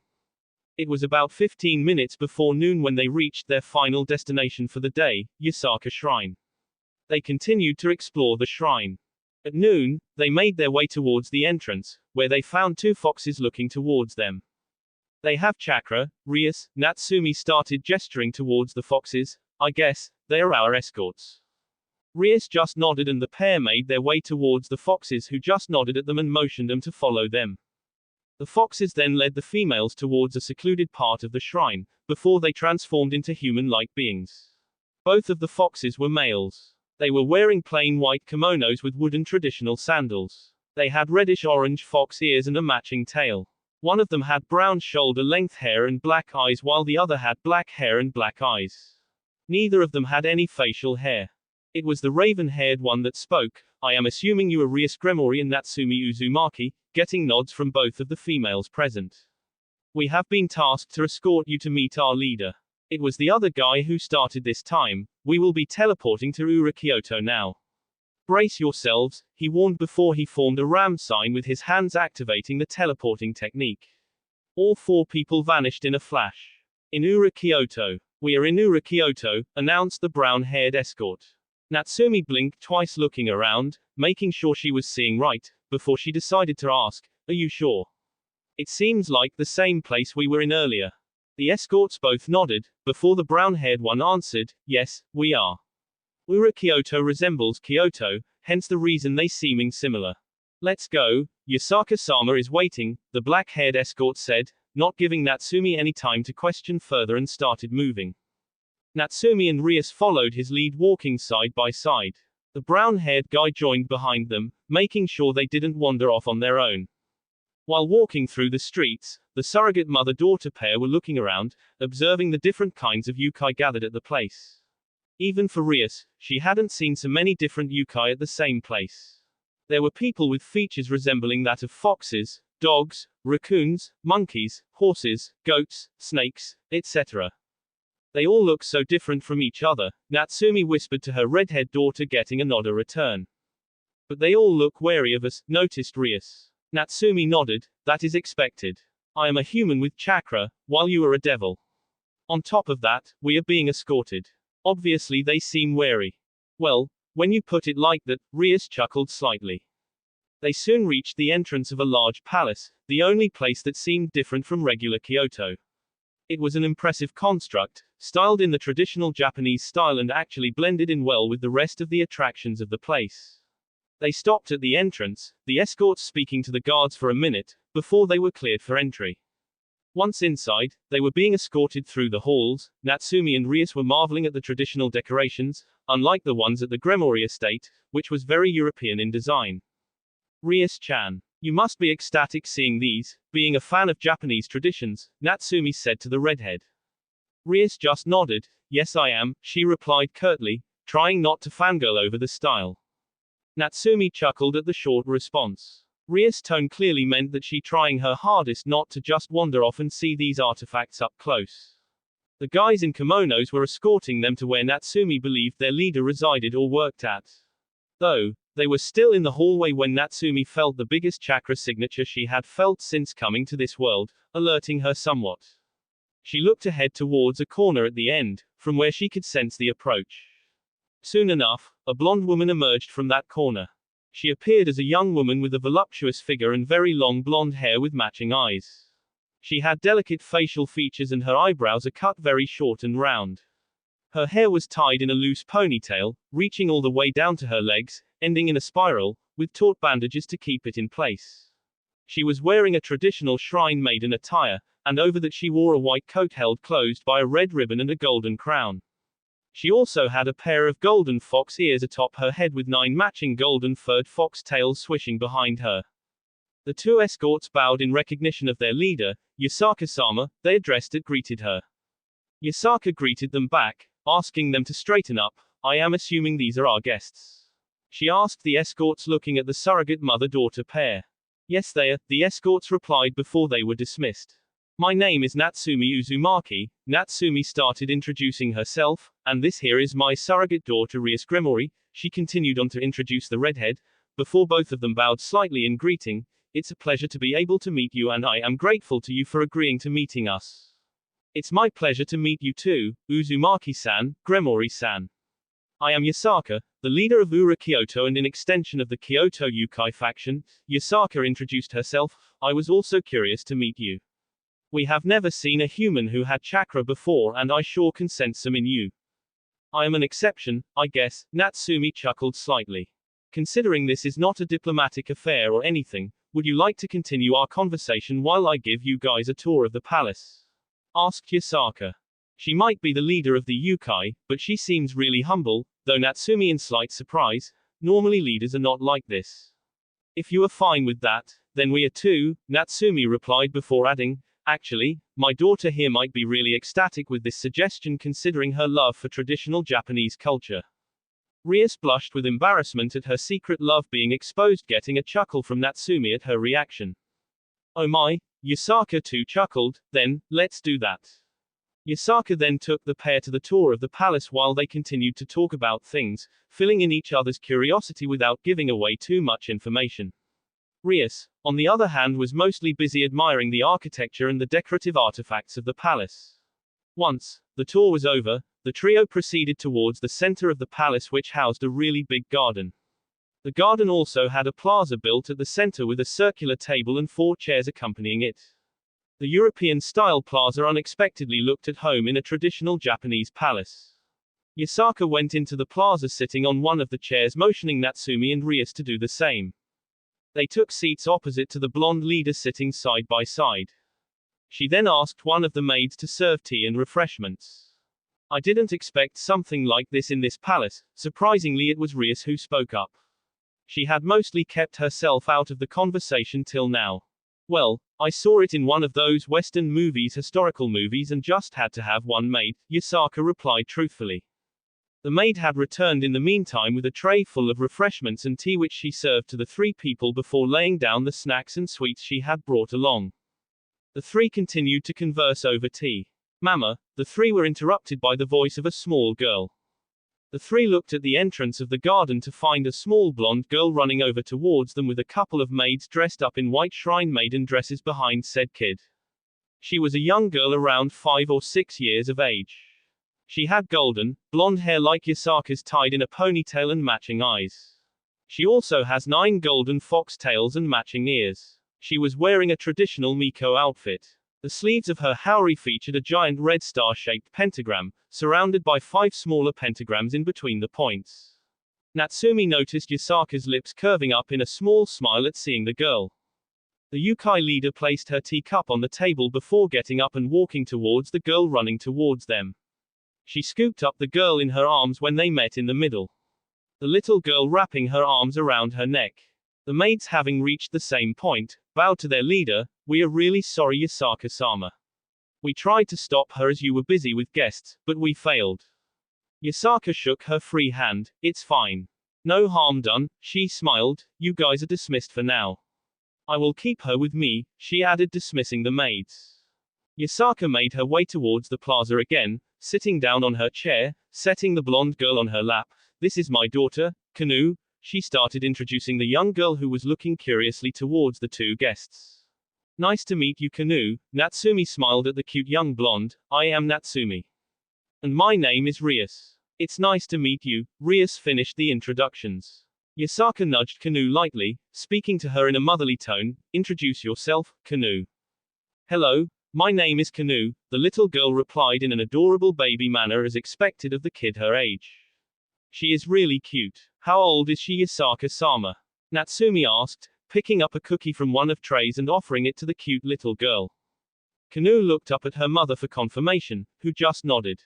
It was about 15 minutes before noon when they reached their final destination for the day, Yasaka Shrine. They continued to explore the shrine. At noon, they made their way towards the entrance, where they found two foxes looking towards them. They have chakra, Rias, Natsumi started gesturing towards the foxes, I guess, they are our escorts. Rias just nodded and the pair made their way towards the foxes who just nodded at them and motioned them to follow them. The foxes then led the females towards a secluded part of the shrine, before they transformed into human-like beings. Both of the foxes were males. They were wearing plain white kimonos with wooden traditional sandals. They had reddish-orange fox ears and a matching tail. One of them had brown shoulder-length hair and black eyes while the other had black hair and black eyes. Neither of them had any facial hair. It was the raven-haired one that spoke. I am assuming you are Rias Gremori and Natsumi Uzumaki, getting nods from both of the females present. We have been tasked to escort you to meet our leader. It was the other guy who started this time. We will be teleporting to Ura Kyoto now. Brace yourselves, he warned before he formed a ram sign with his hands activating the teleporting technique. All four people vanished in a flash. In Ura Kyoto. We are in Ura Kyoto, announced the brown-haired escort. Natsumi blinked twice looking around, making sure she was seeing right, before she decided to ask, are you sure? It seems like the same place we were in earlier. The escorts both nodded, before the brown-haired one answered, yes, we are. Ura Kyoto resembles Kyoto, hence the reason they seeming similar. Let's go, Yasaka-sama is waiting, the black-haired escort said, not giving Natsumi any time to question further and started moving. Natsumi and Rias followed his lead walking side by side. The brown-haired guy joined behind them, making sure they didn't wander off on their own. While walking through the streets, the surrogate mother-daughter pair were looking around, observing the different kinds of yokai gathered at the place. Even for Rias, she hadn't seen so many different yokai at the same place. There were people with features resembling that of foxes, dogs, raccoons, monkeys, horses, goats, snakes, etc. They all look so different from each other, Natsumi whispered to her redhead daughter, getting a nod in return. But they all look wary of us, noticed Rias. Natsumi nodded. That is expected. I am a human with chakra, while you are a devil. On top of that, we are being escorted. Obviously they seem wary. Well, when you put it like that, Rias chuckled slightly. They soon reached the entrance of a large palace, the only place that seemed different from regular Kyoto. It was an impressive construct, styled in the traditional Japanese style and actually blended in well with the rest of the attractions of the place. They stopped at the entrance, the escorts speaking to the guards for a minute, before they were cleared for entry. Once inside, they were being escorted through the halls. Natsumi and Rias were marveling at the traditional decorations, unlike the ones at the Gremory estate, which was very European in design. Rias-chan, you must be ecstatic seeing these, being a fan of Japanese traditions, Natsumi said to the redhead. Rias just nodded. Yes I am, she replied curtly, trying not to fangirl over the style. Natsumi chuckled at the short response. Rias' tone clearly meant that she trying her hardest not to just wander off and see these artifacts up close. The guys in kimonos were escorting them to where Natsumi believed their leader resided or worked at. Though, they were still in the hallway when Natsumi felt the biggest chakra signature she had felt since coming to this world, alerting her somewhat. She looked ahead towards a corner at the end, from where she could sense the approach. Soon enough, a blonde woman emerged from that corner. She appeared as a young woman with a voluptuous figure and very long blonde hair with matching eyes. She had delicate facial features and her eyebrows are cut very short and round. Her hair was tied in a loose ponytail, reaching all the way down to her legs, ending in a spiral, with taut bandages to keep it in place. She was wearing a traditional shrine maiden attire, and over that she wore a white coat held closed by a red ribbon and a golden crown. She also had a pair of golden fox ears atop her head with 9 matching golden furred fox tails swishing behind her. The 2 escorts bowed in recognition of their leader, Yasaka-sama. They addressed and greeted her. Yasaka greeted them back, asking them to straighten up. I am assuming these are our guests. She asked the escorts, looking at the surrogate mother-daughter pair. Yes they are, the escorts replied before they were dismissed. My name is Natsumi Uzumaki. Natsumi started introducing herself, and this here is my surrogate daughter Rias Gremory. She continued on to introduce the redhead, before both of them bowed slightly in greeting. It's a pleasure to be able to meet you and I am grateful to you for agreeing to meeting us. It's my pleasure to meet you too, Uzumaki-san, Gremory-san. I am Yasaka, the leader of Ura Kyoto and in extension of the Kyoto Yokai faction. Yasaka introduced herself. I was also curious to meet you. We have never seen a human who had chakra before and I sure can sense some in you. I am an exception, I guess, Natsumi chuckled slightly. Considering this is not a diplomatic affair or anything, would you like to continue our conversation while I give you guys a tour of the palace? Asked Yasaka. She might be the leader of the Yokai, but she seems really humble, though Natsumi in slight surprise. Normally leaders are not like this. If you are fine with that, then we are too, Natsumi replied before adding, actually, my daughter here might be really ecstatic with this suggestion considering her love for traditional Japanese culture. Rias blushed with embarrassment at her secret love being exposed, getting a chuckle from Natsumi at her reaction. Oh my, Yasaka too chuckled. Then, let's do that. Yasaka then took the pair to the tour of the palace while they continued to talk about things, filling in each other's curiosity without giving away too much information. Rias, on the other hand, was mostly busy admiring the architecture and the decorative artifacts of the palace. Once the tour was over, the trio proceeded towards the center of the palace, which housed a really big garden. The garden also had a plaza built at the center with a circular table and 4 chairs accompanying it. The European-style plaza unexpectedly looked at home in a traditional Japanese palace. Yasaka went into the plaza sitting on one of the chairs, motioning Natsumi and Rias to do the same. They took seats opposite to the blonde leader sitting side by side. She then asked one of the maids to serve tea and refreshments. I didn't expect something like this in this palace. Surprisingly, it was Rias who spoke up. She had mostly kept herself out of the conversation till now. Well, I saw it in one of those Western movies, historical movies, and just had to have one made, Yasaka replied truthfully. The maid had returned in the meantime with a tray full of refreshments and tea which she served to the 3 people before laying down the snacks and sweets she had brought along. The 3 continued to converse over tea. Mama, the 3 were interrupted by the voice of a small girl. The 3 looked at the entrance of the garden to find a small blonde girl running over towards them with a couple of maids dressed up in white shrine maiden dresses behind said kid. She was a young girl around 5 or 6 years of age. She had golden, blonde hair like Yasaka's tied in a ponytail and matching eyes. She also has 9 golden foxtails and matching ears. She was wearing a traditional Miko outfit. The sleeves of her haori featured a giant red star-shaped pentagram, surrounded by 5 smaller pentagrams in between the points. Natsumi noticed Yasaka's lips curving up in a small smile at seeing the girl. The Yokai leader placed her teacup on the table before getting up and walking towards the girl running towards them. She scooped up the girl in her arms when they met in the middle. The little girl wrapping her arms around her neck. The maids having reached the same point, bowed to their leader. "We are really sorry Yasaka-sama. We tried to stop her as you were busy with guests, but we failed." Yasaka shook her free hand. "It's fine. No harm done," she smiled. "You guys are dismissed for now. I will keep her with me," she added, dismissing the maids. Yasaka made her way towards the plaza again, sitting down on her chair, setting the blonde girl on her lap. "This is my daughter, Kanu," she started introducing the young girl who was looking curiously towards the 2 guests. "Nice to meet you, Kanu." Natsumi smiled at the cute young blonde. "I am Natsumi. And my name is Rias. It's nice to meet you." Rias finished the introductions. Yasaka nudged Kanu lightly, speaking to her in a motherly tone. "Introduce yourself, Kanu." "Hello, my name is Kanu," the little girl replied in an adorable baby manner as expected of the kid her age. "She is really cute. How old is she, Yasaka-sama?" Natsumi asked, picking up a cookie from one of trays and offering it to the cute little girl. Kanu looked up at her mother for confirmation, who just nodded.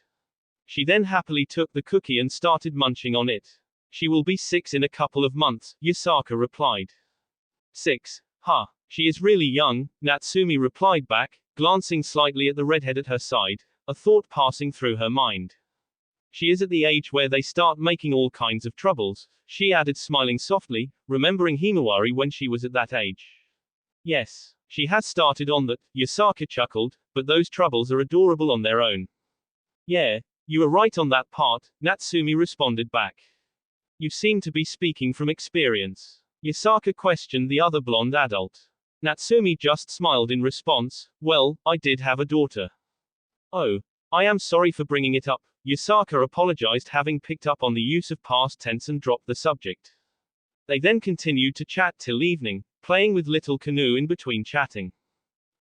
She then happily took the cookie and started munching on it. "She will be 6 in a couple of months," Yasaka replied. "6? Huh. She is really young," Natsumi replied back, glancing slightly at the redhead at her side, a thought passing through her mind. "She is at the age where they start making all kinds of troubles," she added, smiling softly, remembering Himawari when she was at that age. "Yes, she has started on that," Yasaka chuckled, "but those troubles are adorable on their own." "Yeah, you are right on that part," Natsumi responded back. "You seem to be speaking from experience." Yasaka questioned the other blonde adult. Natsumi just smiled in response. "Well, I did have a daughter." "Oh. I am sorry for bringing it up," Yasaka apologized, having picked up on the use of past tense and dropped the subject. They then continued to chat till evening, playing with little Kanu in between chatting.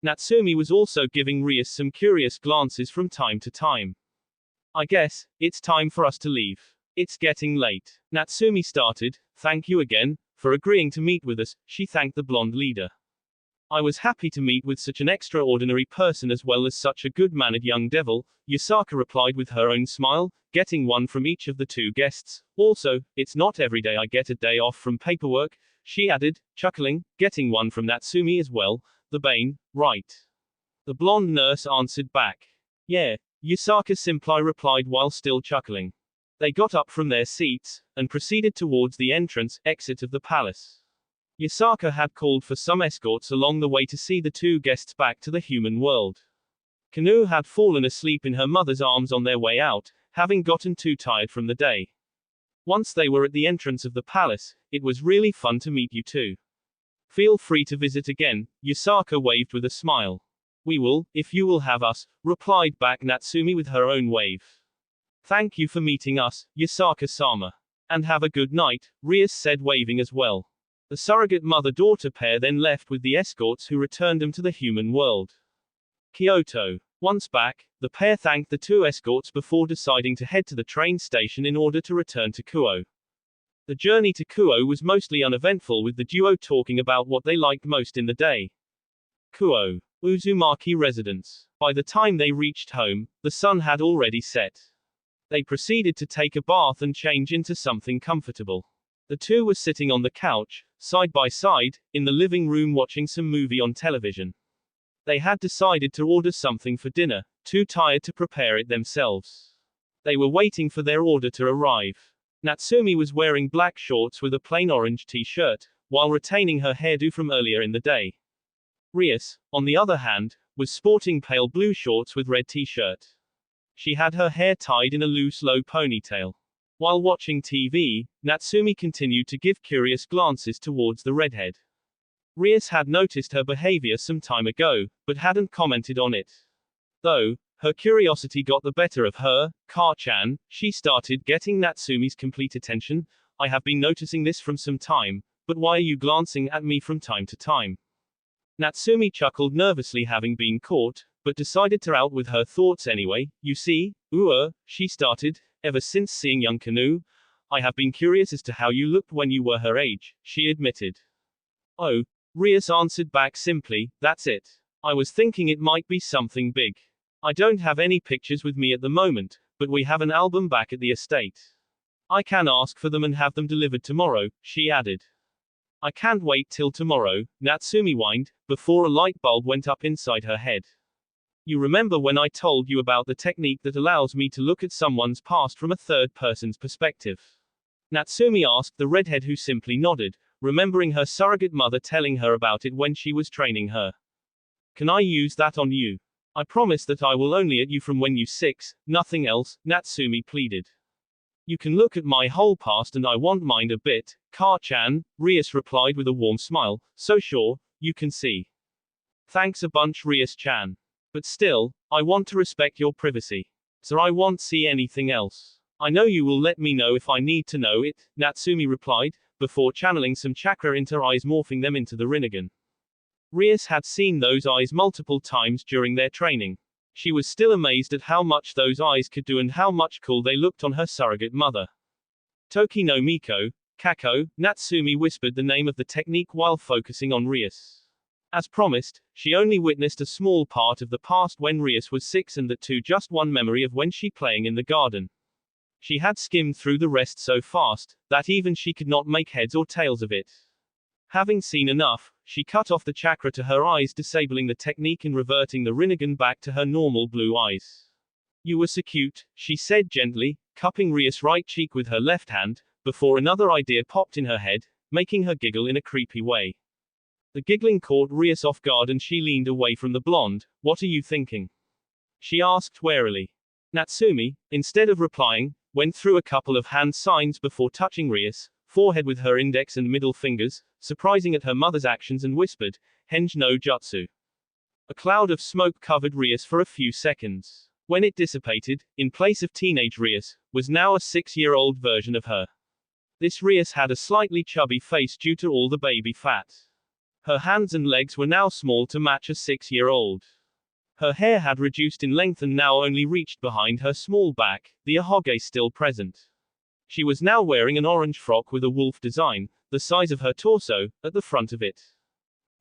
Natsumi was also giving Rias some curious glances from time to time. "I guess it's time for us to leave. It's getting late." Natsumi started. "Thank you again for agreeing to meet with us," she thanked the blonde leader. "I was happy to meet with such an extraordinary person as well as such a good-mannered young devil," Yasaka replied with her own smile, getting one from each of the 2 guests. "Also, it's not every day I get a day off from paperwork," she added, chuckling, getting one from Natsumi as well. "The Bane, right?" The blonde nurse answered back. "Yeah," Yasaka simply replied while still chuckling. They got up from their seats, and proceeded towards the exit of the palace. Yasaka had called for some escorts along the way to see the 2 guests back to the human world. Kanu had fallen asleep in her mother's arms on their way out, having gotten too tired from the day. Once they were at the entrance of the palace, "It was really fun to meet you too. Feel free to visit again," Yasaka waved with a smile. "We will, if you will have us," replied back Natsumi with her own wave. "Thank you for meeting us, Yasaka-sama. And have a good night," Rias said, waving as well. The surrogate mother-daughter pair then left with the escorts who returned them to the human world. Kyoto. Once back, the pair thanked the 2 escorts before deciding to head to the train station in order to return to Kuo. The journey to Kuo was mostly uneventful, with the duo talking about what they liked most in the day. Kuo. Uzumaki residence. By the time they reached home, the sun had already set. They proceeded to take a bath and change into something comfortable. The 2 were sitting on the couch, side by side, in the living room watching some movie on television. They had decided to order something for dinner, too tired to prepare it themselves. They were waiting for their order to arrive. Natsumi was wearing black shorts with a plain orange t-shirt, while retaining her hairdo from earlier in the day. Rias, on the other hand, was sporting pale blue shorts with red t-shirt. She had her hair tied in a loose low ponytail. While watching TV, Natsumi continued to give curious glances towards the redhead. Rias had noticed her behavior some time ago, but hadn't commented on it. Though her curiosity got the better of her, Ka-chan, she started getting Natsumi's complete attention. I have been noticing this from some time, but why are you glancing at me from time to time? Natsumi chuckled nervously, having been caught, but decided to out with her thoughts anyway. You see, she started, ever since seeing young Kanu, I have been curious as to how you looked when you were her age, she admitted. Oh, Rias answered back simply, that's it. I was thinking it might be something big. I don't have any pictures with me at the moment, but we have an album back at the estate. I can ask for them and have them delivered tomorrow, she added. I can't wait till tomorrow, Natsumi whined, before a light bulb went up inside her head. You remember when I told you about the technique that allows me to look at someone's past from a third person's perspective? Natsumi asked the redhead, who simply nodded, remembering her surrogate mother telling her about it when she was training her. Can I use that on you? I promise that I will only at you from when you 6, nothing else, Natsumi pleaded. You can look at my whole past and I want mine a bit, Ka-chan, Rias replied with a warm smile, so sure, you can see. Thanks a bunch, Rias-chan. But still, I want to respect your privacy. So I won't see anything else. I know you will let me know if I need to know it, Natsumi replied, before channeling some chakra into her eyes, morphing them into the Rinnegan. Rias had seen those eyes multiple times during their training. She was still amazed at how much those eyes could do and how much cool they looked on her surrogate mother. Toki no Miko, Kako, Natsumi whispered the name of the technique while focusing on Rias. As promised, she only witnessed a small part of the past when Rias was 6 and that too just one memory of when she playing in the garden. She had skimmed through the rest so fast, that even she could not make heads or tails of it. Having seen enough, she cut off the chakra to her eyes, disabling the technique and reverting the Rinnegan back to her normal blue eyes. You were so cute, she said gently, cupping Rias' right cheek with her left hand, before another idea popped in her head, making her giggle in a creepy way. The giggling caught Rias off guard and she leaned away from the blonde. What are you thinking? She asked warily. Natsumi, instead of replying, went through a couple of hand signs before touching Rias' forehead with her index and middle fingers, surprising at her mother's actions, and whispered, Henj no jutsu. A cloud of smoke covered Rias for a few seconds. When it dissipated, in place of teenage Rias, was now a 6-year-old version of her. This Rias had a slightly chubby face due to all the baby fat. Her hands and legs were now small to match a 6-year-old. Her hair had reduced in length and now only reached behind her small back, the ahoge still present. She was now wearing an orange frock with a wolf design, the size of her torso, at the front of it.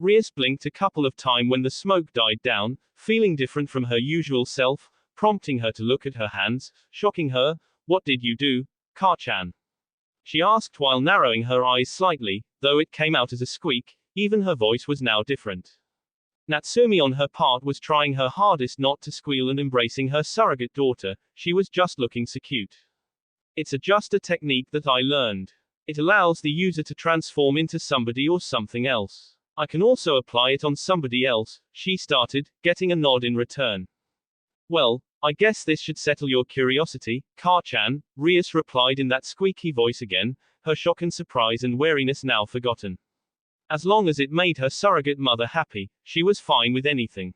Rias blinked a couple of times when the smoke died down, feeling different from her usual self, prompting her to look at her hands, shocking her. What did you do, Ka-chan? She asked while narrowing her eyes slightly, though it came out as a squeak, even her voice was now different. Natsumi on her part was trying her hardest not to squeal and embracing her surrogate daughter. She was just looking so cute. It's just a technique that I learned. It allows the user to transform into somebody or something else. I can also apply it on somebody else, she started, getting a nod in return. Well, I guess this should settle your curiosity, Ka-chan, Rias replied in that squeaky voice again, her shock and surprise and wariness now forgotten. As long as it made her surrogate mother happy, she was fine with anything.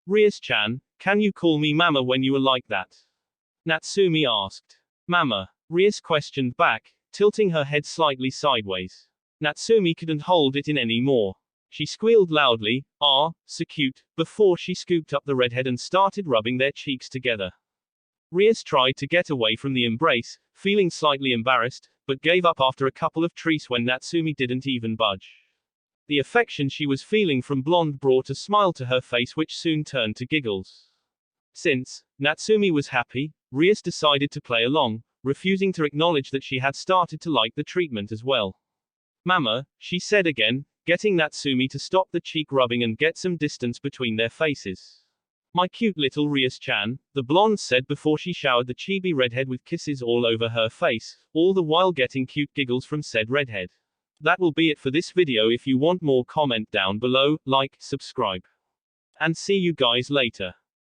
Rias-chan, can you call me Mama when you are like that? Natsumi asked. Mama, Rias questioned back, tilting her head slightly sideways. Natsumi couldn't hold it in any more. She squealed loudly, so cute, before she scooped up the redhead and started rubbing their cheeks together. Rias tried to get away from the embrace, feeling slightly embarrassed, but gave up after a couple of treats when Natsumi didn't even budge. The affection she was feeling from blonde brought a smile to her face which soon turned to giggles. Since Natsumi was happy, Rias decided to play along, refusing to acknowledge that she had started to like the treatment as well. Mama, she said again, getting Natsumi to stop the cheek rubbing and get some distance between their faces. My cute little Rias-chan, the blonde said before she showered the chibi redhead with kisses all over her face, all the while getting cute giggles from said redhead. That will be it for this video. If you want more, comment down below, like, subscribe. And see you guys later.